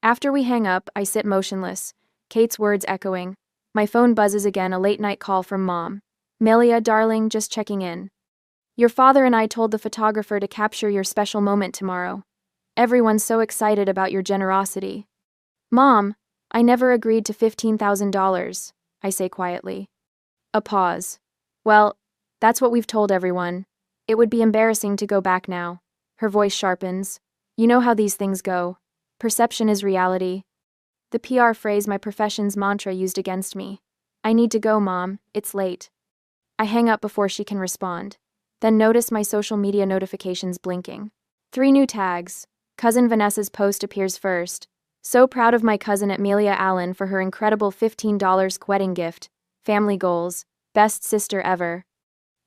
After we hang up, I sit motionless, Kate's words echoing. My phone buzzes again, a late-night call from Mom. Melia, darling, just checking in. Your father and I told the photographer to capture your special moment tomorrow. Everyone's so excited about your generosity. Mom, I never agreed to $15,000, I say quietly. A pause. Well, that's what we've told everyone. It would be embarrassing to go back now. Her voice sharpens. You know how these things go. Perception is reality. The PR phrase my profession's mantra used against me. I need to go, Mom, it's late. I hang up before she can respond. Then notice my social media notifications blinking. 3 new tags. Cousin Vanessa's post appears first. So proud of my cousin Amelia Allen for her incredible $15 wedding gift. Family goals. Best sister ever.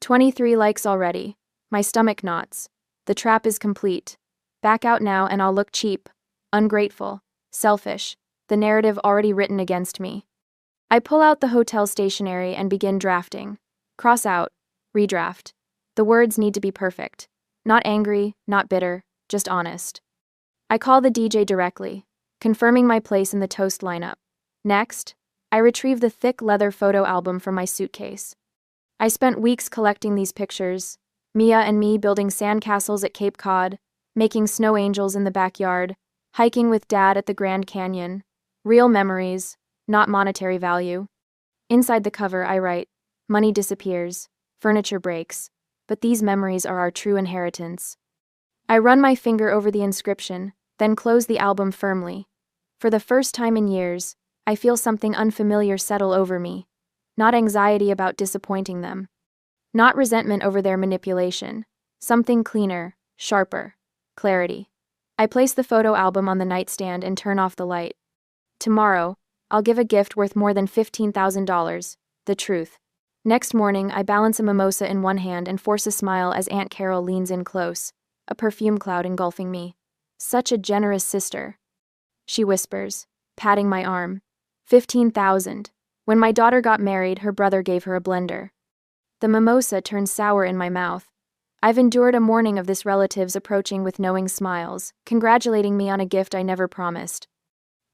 23 likes already. My stomach knots. The trap is complete. Back out now and I'll look cheap. Ungrateful. Selfish. The narrative already written against me. I pull out the hotel stationery and begin drafting. Cross out. Redraft. The words need to be perfect. Not angry, not bitter, just honest. I call the DJ directly, confirming my place in the toast lineup. Next, I retrieve the thick leather photo album from my suitcase. I spent weeks collecting these pictures, Mia and me building sandcastles at Cape Cod, making snow angels in the backyard, hiking with Dad at the Grand Canyon. Real memories, not monetary value. Inside the cover, I write, money disappears, furniture breaks, but these memories are our true inheritance. I run my finger over the inscription, then close the album firmly. For the first time in years, I feel something unfamiliar settle over me. Not anxiety about disappointing them. Not resentment over their manipulation. Something cleaner, sharper. Clarity. I place the photo album on the nightstand and turn off the light. Tomorrow, I'll give a gift worth more than $15,000, the truth. Next morning, I balance a mimosa in one hand and force a smile as Aunt Carol leans in close, a perfume cloud engulfing me. Such a generous sister. She whispers, patting my arm. 15,000. When my daughter got married, her brother gave her a blender. The mimosa turns sour in my mouth. I've endured a morning of this relatives approaching with knowing smiles, congratulating me on a gift I never promised.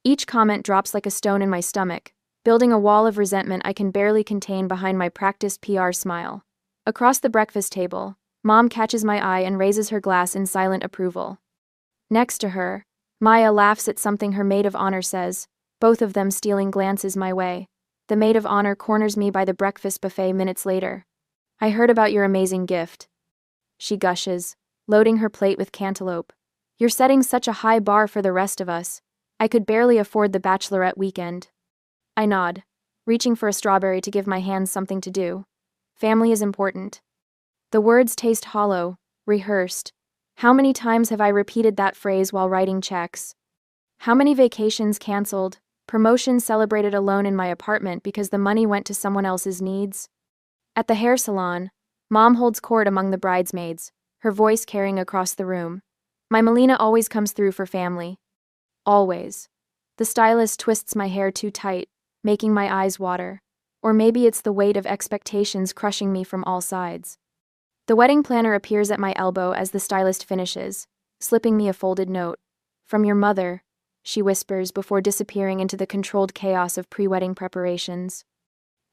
Each comment drops like a stone in my stomach, building a wall of resentment I can barely contain behind my practiced PR smile. Across the breakfast table, Mom catches my eye and raises her glass in silent approval. Next to her, Maya laughs at something her maid of honor says, both of them stealing glances my way. The maid of honor corners me by the breakfast buffet minutes later. I heard about your amazing gift. She gushes, loading her plate with cantaloupe. You're setting such a high bar for the rest of us. I could barely afford the bachelorette weekend. I nod, reaching for a strawberry to give my hands something to do. Family is important. The words taste hollow, rehearsed. How many times have I repeated that phrase while writing checks? How many vacations canceled, promotions celebrated alone in my apartment because the money went to someone else's needs? At the hair salon, Mom holds court among the bridesmaids, her voice carrying across the room. My Melina always comes through for family. Always. The stylist twists my hair too tight, making my eyes water. Or maybe it's the weight of expectations crushing me from all sides. The wedding planner appears at my elbow as the stylist finishes, slipping me a folded note. From your mother, she whispers before disappearing into the controlled chaos of pre-wedding preparations.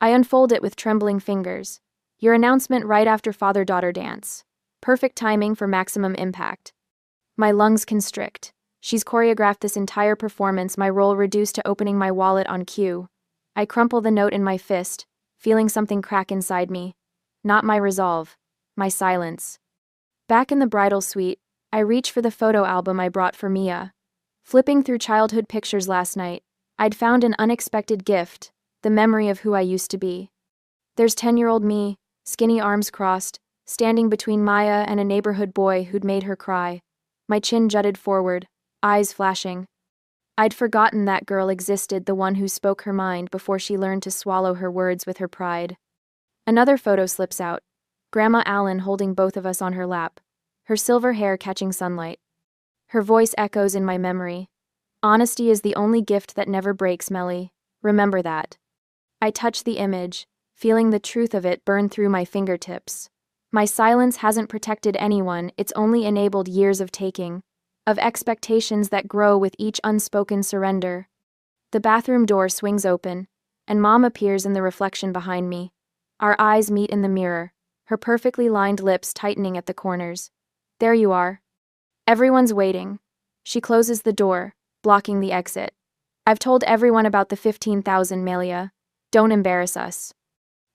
I unfold it with trembling fingers. Your announcement right after father-daughter dance. Perfect timing for maximum impact. My lungs constrict. She's choreographed this entire performance, my role reduced to opening my wallet on cue. I crumple the note in my fist, feeling something crack inside me. Not my resolve. My silence. Back in the bridal suite, I reach for the photo album I brought for Mia. Flipping through childhood pictures last night, I'd found an unexpected gift, the memory of who I used to be. There's 10-year-old me, skinny arms crossed, standing between Maya and a neighborhood boy who'd made her cry. My chin jutted forward, eyes flashing. I'd forgotten that girl existed, the one who spoke her mind before she learned to swallow her words with her pride. Another photo slips out. Grandma Allen holding both of us on her lap, her silver hair catching sunlight. Her voice echoes in my memory. Honesty is the only gift that never breaks, Melly. Remember that. I touch the image, feeling the truth of it burn through my fingertips. My silence hasn't protected anyone, it's only enabled years of taking, of expectations that grow with each unspoken surrender. The bathroom door swings open, and Mom appears in the reflection behind me. Our eyes meet in the mirror, her perfectly lined lips tightening at the corners. There you are. Everyone's waiting. She closes the door, blocking the exit. I've told everyone about the 15,000, Melia. Don't embarrass us.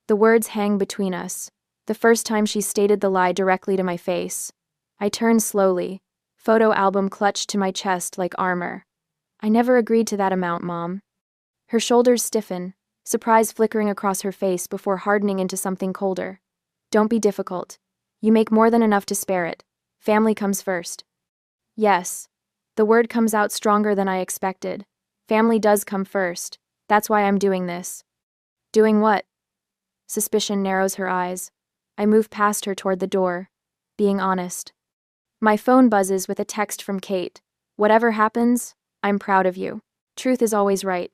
The words hang between us. The first time she stated the lie directly to my face. I turn slowly, photo album clutched to my chest like armor. I never agreed to that amount, Mom. Her shoulders stiffen, surprise flickering across her face before hardening into something colder. Don't be difficult. You make more than enough to spare it. Family comes first. Yes. The word comes out stronger than I expected. Family does come first. That's why I'm doing this. Doing what? Suspicion narrows her eyes. I move past her toward the door, being honest. My phone buzzes with a text from Kate. Whatever happens, I'm proud of you. Truth is always right.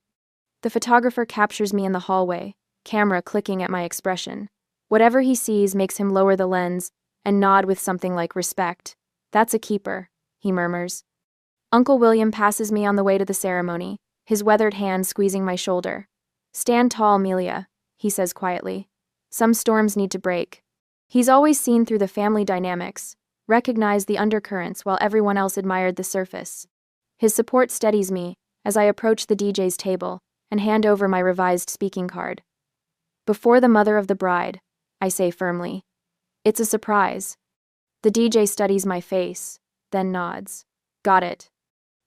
The photographer captures me in the hallway, camera clicking at my expression. Whatever he sees makes him lower the lens and nod with something like respect. That's a keeper, he murmurs. Uncle William passes me on the way to the ceremony, his weathered hand squeezing my shoulder. Stand tall, Melia, he says quietly. Some storms need to break. He's always seen through the family dynamics, recognized the undercurrents while everyone else admired the surface. His support steadies me as I approach the DJ's table and hand over my revised speaking card. Before the mother of the bride, I say firmly. It's a surprise. The DJ studies my face, then nods. Got it.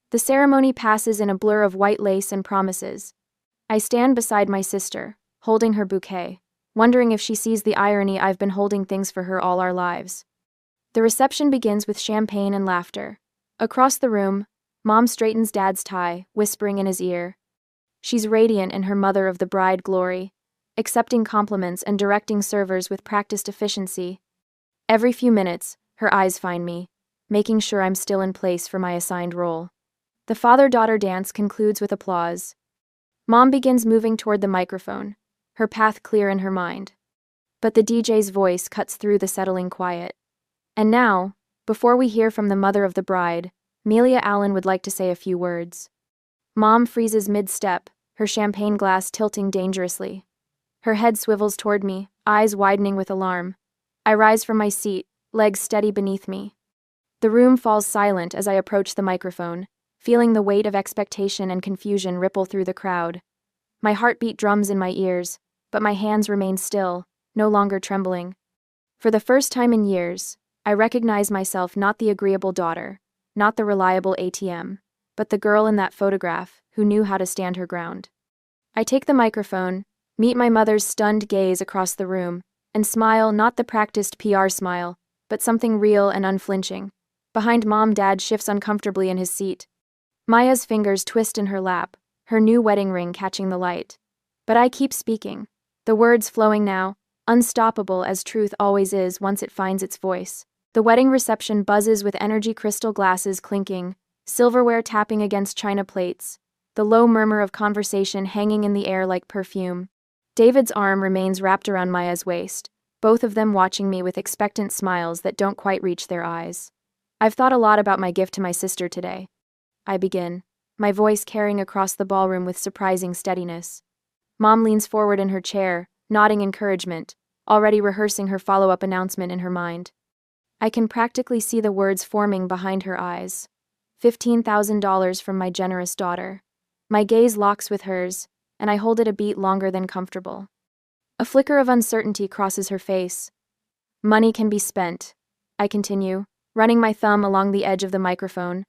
The ceremony passes in a blur of white lace and promises. I stand beside my sister, holding her bouquet, wondering if she sees the irony I've been holding things for her all our lives. The reception begins with champagne and laughter. Across the room, Mom straightens Dad's tie, whispering in his ear. She's radiant in her mother of the bride glory, accepting compliments and directing servers with practiced efficiency. Every few minutes, her eyes find me, making sure I'm still in place for my assigned role. The father-daughter dance concludes with applause. Mom begins moving toward the microphone, her path clear in her mind. But the DJ's voice cuts through the settling quiet. And now, before we hear from the mother of the bride, Melia Allen would like to say a few words. Mom freezes mid-step, her champagne glass tilting dangerously. Her head swivels toward me, eyes widening with alarm. I rise from my seat, legs steady beneath me. The room falls silent as I approach the microphone, feeling the weight of expectation and confusion ripple through the crowd. My heartbeat drums in my ears, but my hands remain still, no longer trembling. For the first time in years, I recognize myself not the agreeable daughter, not the reliable ATM, but the girl in that photograph who knew how to stand her ground. I take the microphone, meet my mother's stunned gaze across the room, and smile, not the practiced PR smile, but something real and unflinching. Behind Mom, Dad shifts uncomfortably in his seat. Maya's fingers twist in her lap, her new wedding ring catching the light. But I keep speaking, the words flowing now, unstoppable as truth always is once it finds its voice. The wedding reception buzzes with energy, crystal glasses clinking, silverware tapping against china plates, the low murmur of conversation hanging in the air like perfume. David's arm remains wrapped around Maya's waist, both of them watching me with expectant smiles that don't quite reach their eyes. I've thought a lot about my gift to my sister today. I begin, my voice carrying across the ballroom with surprising steadiness. Mom leans forward in her chair, nodding encouragement, already rehearsing her follow-up announcement in her mind. I can practically see the words forming behind her eyes. $15,000 from my generous daughter. My gaze locks with hers, and I hold it a beat longer than comfortable. A flicker of uncertainty crosses her face. Money can be spent, I continue, running my thumb along the edge of the microphone.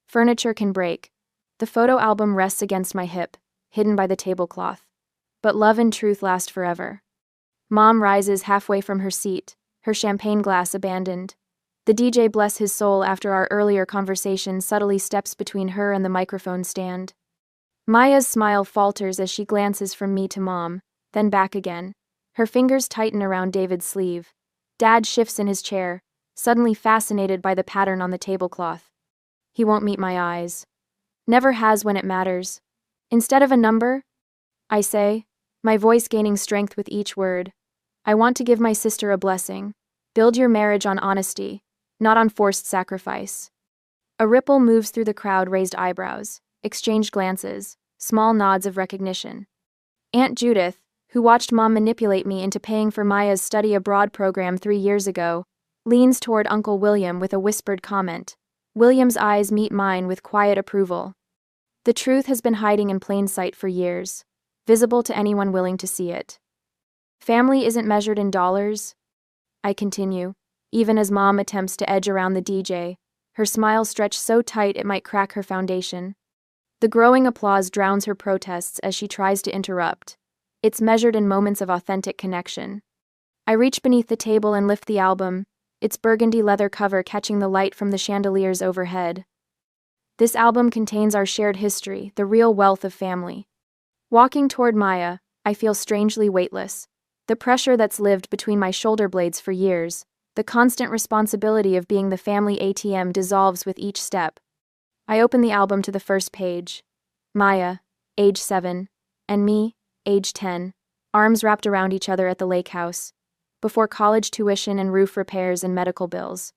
Furniture can break. The photo album rests against my hip, hidden by the tablecloth. But love and truth last forever. Mom rises halfway from her seat, her champagne glass abandoned. The DJ, bless his soul, after our earlier conversation, subtly steps between her and the microphone stand. Maya's smile falters as she glances from me to Mom, then back again. Her fingers tighten around David's sleeve. Dad shifts in his chair, suddenly fascinated by the pattern on the tablecloth. He won't meet my eyes. Never has when it matters. Instead of a number, I say, my voice gaining strength with each word, I want to give my sister a blessing. Build your marriage on honesty, not on forced sacrifice. A ripple moves through the crowd, raised eyebrows, exchanged glances, small nods of recognition. Aunt Judith, who watched Mom manipulate me into paying for Maya's study abroad program 3 years ago, leans toward Uncle William with a whispered comment. William's eyes meet mine with quiet approval. The truth has been hiding in plain sight for years, visible to anyone willing to see it. Family isn't measured in dollars, I continue, even as Mom attempts to edge around the DJ, her smile stretched so tight it might crack her foundation. The growing applause drowns her protests as she tries to interrupt. It's measured in moments of authentic connection. I reach beneath the table and lift the album, its burgundy leather cover catching the light from the chandeliers overhead. This album contains our shared history, the real wealth of family. Walking toward Maya, I feel strangely weightless. The pressure that's lived between my shoulder blades for years, the constant responsibility of being the family ATM dissolves with each step. I open the album to the first page. Maya, age 7, and me, age 10, arms wrapped around each other at the lake house, before college tuition and roof repairs and medical bills.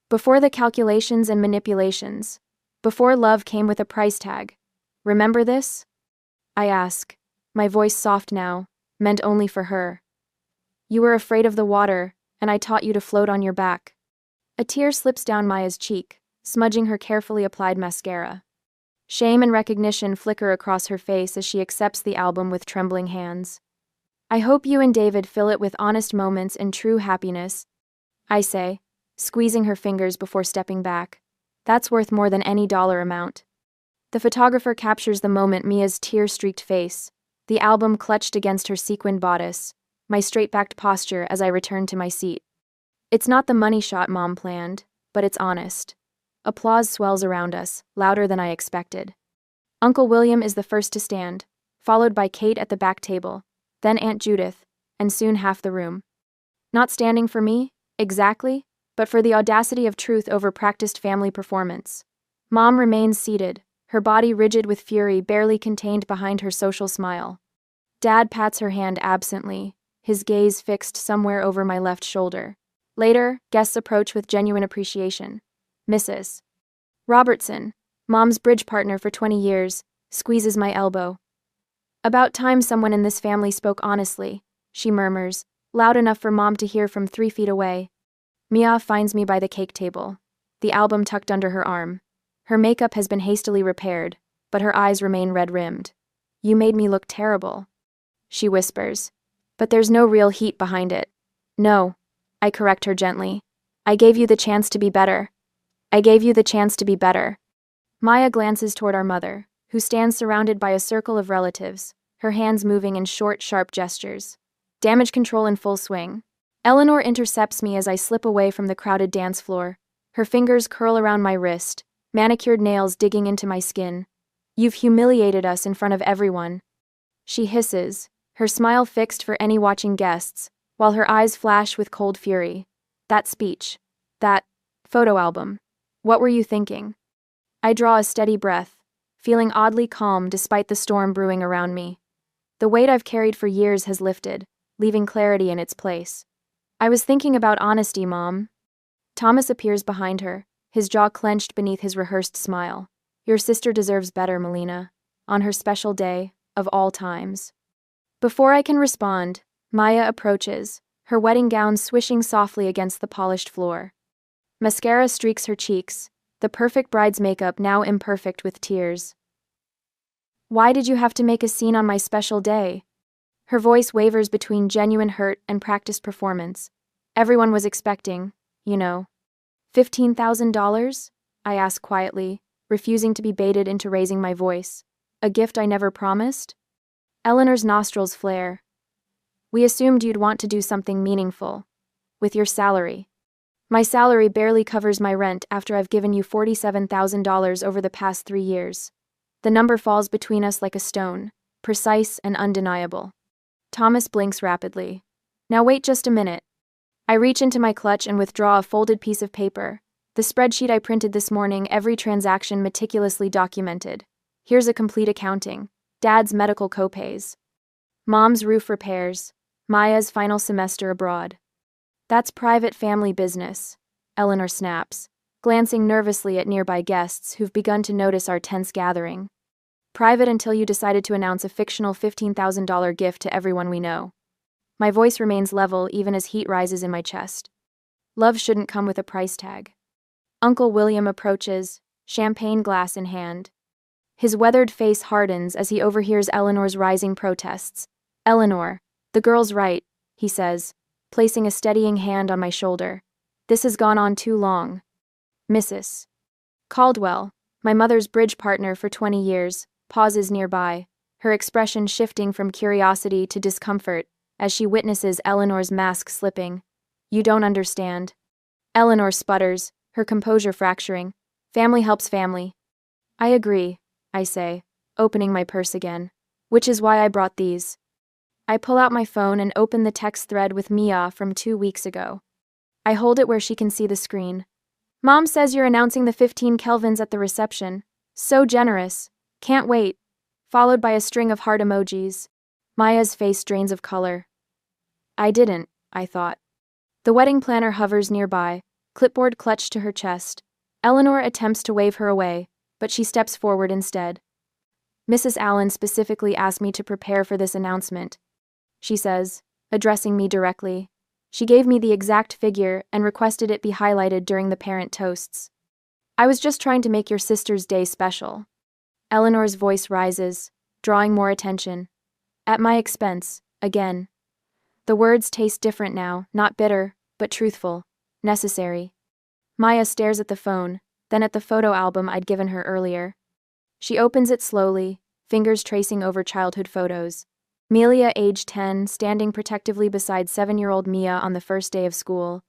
Before the calculations and manipulations. Before love came with a price tag. Remember this? I ask, my voice soft now, meant only for her. You were afraid of the water, and I taught you to float on your back. A tear slips down Maya's cheek, smudging her carefully applied mascara. Shame and recognition flicker across her face as she accepts the album with trembling hands. I hope you and David fill it with honest moments and true happiness, I say, squeezing her fingers before stepping back. That's worth more than any dollar amount. The photographer captures the moment, Mia's tear-streaked face, the album clutched against her sequined bodice, my straight-backed posture as I return to my seat. It's not the money shot Mom planned, but it's honest. Applause swells around us, louder than I expected. Uncle William is the first to stand, followed by Kate at the back table, then Aunt Judith, and soon half the room. Not standing for me, exactly, but for the audacity of truth over practiced family performance. Mom remains seated, her body rigid with fury barely contained behind her social smile. Dad pats her hand absently, his gaze fixed somewhere over my left shoulder. Later, guests approach with genuine appreciation. Mrs. Robertson, Mom's bridge partner for 20 years, squeezes my elbow. About time someone in this family spoke honestly, she murmurs, loud enough for Mom to hear from 3 feet away. Mia finds me by the cake table, the album tucked under her arm. Her makeup has been hastily repaired, but her eyes remain red-rimmed. You made me look terrible, she whispers. But there's no real heat behind it. No, I correct her gently. I gave you the chance to be better. I gave you the chance to be better. Maya glances toward our mother, who stands surrounded by a circle of relatives, her hands moving in short, sharp gestures. Damage control in full swing. Eleanor intercepts me as I slip away from the crowded dance floor. Her fingers curl around my wrist, manicured nails digging into my skin. You've humiliated us in front of everyone. She hisses, her smile fixed for any watching guests, while her eyes flash with cold fury. That speech. That photo album. What were you thinking? I draw a steady breath, feeling oddly calm despite the storm brewing around me. The weight I've carried for years has lifted, leaving clarity in its place. I was thinking about honesty, Mom. Thomas appears behind her, his jaw clenched beneath his rehearsed smile. Your sister deserves better, Melina. On her special day, of all times. Before I can respond, Maya approaches, her wedding gown swishing softly against the polished floor. Mascara streaks her cheeks, the perfect bride's makeup now imperfect with tears. Why did you have to make a scene on my special day? Her voice wavers between genuine hurt and practiced performance. Everyone was expecting, you know. $15,000? I ask quietly, refusing to be baited into raising my voice. A gift I never promised? Eleanor's nostrils flare. We assumed you'd want to do something meaningful. With your salary. My salary barely covers my rent after I've given you $47,000 over the past 3 years. The number falls between us like a stone, precise and undeniable. Thomas blinks rapidly. Now wait just a minute. I reach into my clutch and withdraw a folded piece of paper. The spreadsheet I printed this morning, every transaction meticulously documented. Here's a complete accounting. Dad's medical copays. Mom's roof repairs. Maya's final semester abroad. That's private family business, Eleanor snaps, glancing nervously at nearby guests who've begun to notice our tense gathering. Private until you decided to announce a fictional $15,000 gift to everyone we know. My voice remains level even as heat rises in my chest. Love shouldn't come with a price tag. Uncle William approaches, champagne glass in hand. His weathered face hardens as he overhears Eleanor's rising protests. Eleanor, the girl's right, he says, placing a steadying hand on my shoulder. This has gone on too long. Mrs. Caldwell, my mother's bridge partner for 20 years, pauses nearby, her expression shifting from curiosity to discomfort as she witnesses Eleanor's mask slipping. You don't understand. Eleanor sputters, her composure fracturing. Family helps family. I agree, I say, opening my purse again. Which is why I brought these. I pull out my phone and open the text thread with Mia from 2 weeks ago. I hold it where she can see the screen. Mom says you're announcing the 15 kelvins at the reception. So generous. Can't wait. Followed by a string of heart emojis. Maya's face drains of color. I didn't, I thought. The wedding planner hovers nearby, clipboard clutched to her chest. Eleanor attempts to wave her away, but she steps forward instead. Mrs. Allen specifically asked me to prepare for this announcement, she says, addressing me directly. She gave me the exact figure and requested it be highlighted during the parent toasts. I was just trying to make your sister's day special. Eleanor's voice rises, drawing more attention. At my expense, again. The words taste different now, not bitter, but truthful, necessary. Maya stares at the phone, then at the photo album I'd given her earlier. She opens it slowly, fingers tracing over childhood photos. Melia, age 10, standing protectively beside 7-year-old Mia on the first day of school.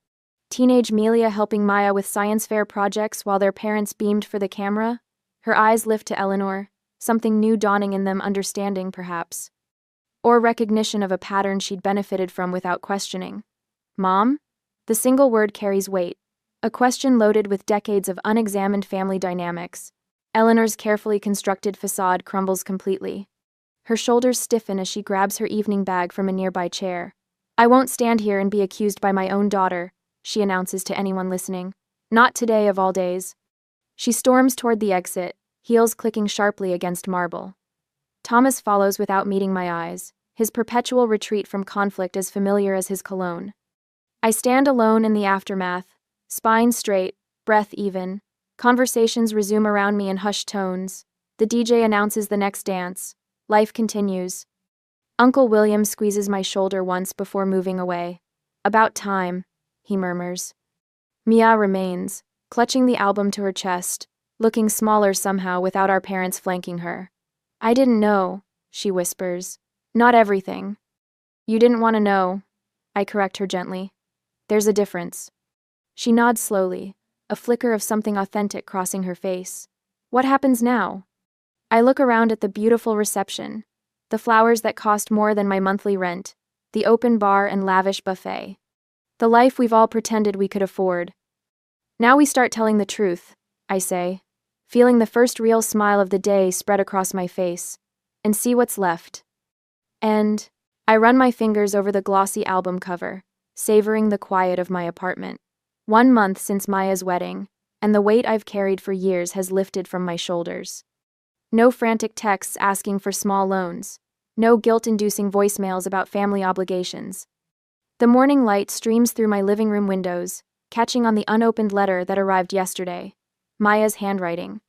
Teenage Melia helping Maya with science fair projects while their parents beamed for the camera. Her eyes lift to Eleanor, something new dawning in them, understanding, perhaps. Or recognition of a pattern she'd benefited from without questioning. Mom? The single word carries weight. A question loaded with decades of unexamined family dynamics. Eleanor's carefully constructed facade crumbles completely. Her shoulders stiffen as she grabs her evening bag from a nearby chair. I won't stand here and be accused by my own daughter, she announces to anyone listening. Not today of all days. She storms toward the exit, heels clicking sharply against marble. Thomas follows without meeting my eyes, his perpetual retreat from conflict as familiar as his cologne. I stand alone in the aftermath, spine straight, breath even. Conversations resume around me in hushed tones. The DJ announces the next dance. Life continues. Uncle William squeezes my shoulder once before moving away. About time, he murmurs. Mia remains, clutching the album to her chest, looking smaller somehow without our parents flanking her. I didn't know, she whispers. Not everything. You didn't want to know, I correct her gently. There's a difference. She nods slowly, a flicker of something authentic crossing her face. What happens now? I look around at the beautiful reception, the flowers that cost more than my monthly rent, the open bar and lavish buffet. The life we've all pretended we could afford. Now we start telling the truth, I say, feeling the first real smile of the day spread across my face, and see what's left. And I run my fingers over the glossy album cover, savoring the quiet of my apartment. 1 month since Maya's wedding, and the weight I've carried for years has lifted from my shoulders. No frantic texts asking for small loans. No guilt-inducing voicemails about family obligations. The morning light streams through my living room windows, catching on the unopened letter that arrived yesterday. Maya's handwriting.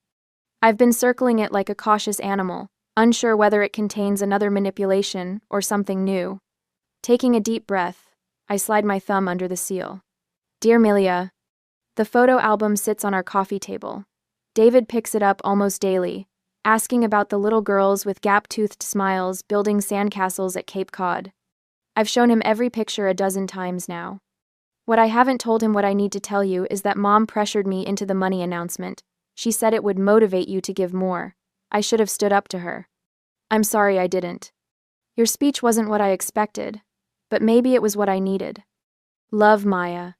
I've been circling it like a cautious animal, unsure whether it contains another manipulation or something new. Taking a deep breath, I slide my thumb under the seal. Dear Melia. The photo album sits on our coffee table. David picks it up almost daily, asking about the little girls with gap-toothed smiles building sandcastles at Cape Cod. I've shown him every picture a dozen times now. What I haven't told him what I need to tell you is that Mom pressured me into the money announcement. She said it would motivate you to give more. I should have stood up to her. I'm sorry I didn't. Your speech wasn't what I expected, but maybe it was what I needed. Love, Maya.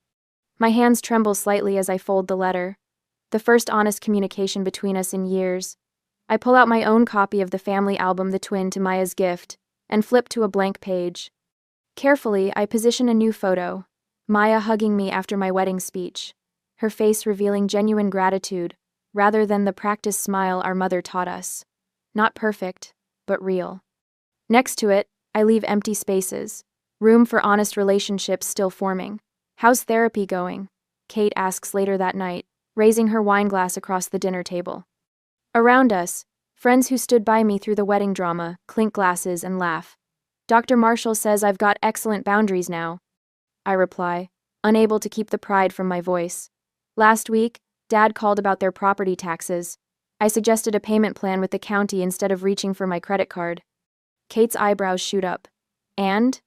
My hands tremble slightly as I fold the letter. The first honest communication between us in years. I pull out my own copy of the family album, the twin to Maya's gift, and flip to a blank page. Carefully, I position a new photo, Maya hugging me after my wedding speech, her face revealing genuine gratitude, rather than the practiced smile our mother taught us. Not perfect, but real. Next to it, I leave empty spaces, room for honest relationships still forming. How's therapy going? Kate asks later that night, raising her wine glass across the dinner table. Around us, friends who stood by me through the wedding drama clink glasses and laugh. Dr. Marshall says I've got excellent boundaries now. I reply, unable to keep the pride from my voice. Last week, Dad called about their property taxes. I suggested a payment plan with the county instead of reaching for my credit card. Kate's eyebrows shoot up. And?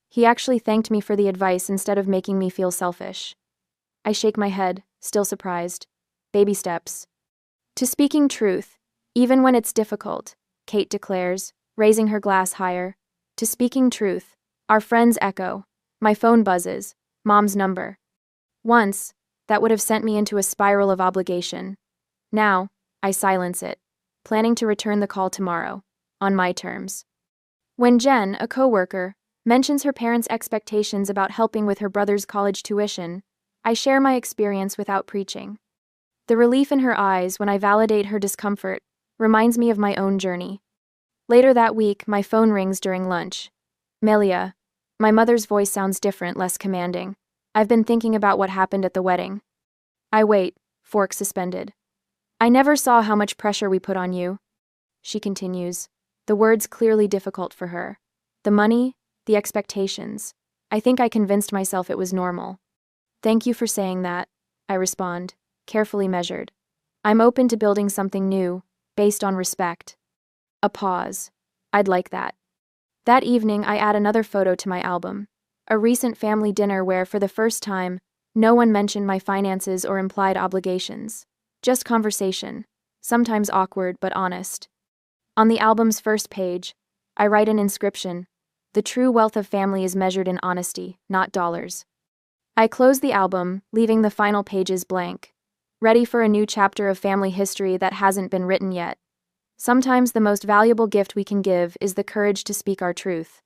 He actually thanked me for the advice instead of making me feel selfish. I shake my head, still surprised. Baby steps. To speaking truth, even when it's difficult, Kate declares, raising her glass higher. To speaking truth, our friends echo. My phone buzzes, Mom's number. Once, that would have sent me into a spiral of obligation. Now, I silence it, planning to return the call tomorrow, on my terms. When Jen, a coworker, mentions her parents' expectations about helping with her brother's college tuition, I share my experience without preaching. The relief in her eyes when I validate her discomfort reminds me of my own journey. Later that week, my phone rings during lunch. Melia. My mother's voice sounds different, less commanding. I've been thinking about what happened at the wedding. I wait, fork suspended. I never saw how much pressure we put on you. She continues, the words clearly difficult for her. The money, the expectations. I think I convinced myself it was normal. Thank you for saying that, I respond, carefully measured. I'm open to building something new, based on respect. A pause. I'd like that. That evening, I add another photo to my album. A recent family dinner where, for the first time, no one mentioned my finances or implied obligations. Just conversation, sometimes awkward but honest. On the album's first page, I write an inscription. The true wealth of family is measured in honesty, not dollars. I close the album, leaving the final pages blank, ready for a new chapter of family history that hasn't been written yet. Sometimes the most valuable gift we can give is the courage to speak our truth.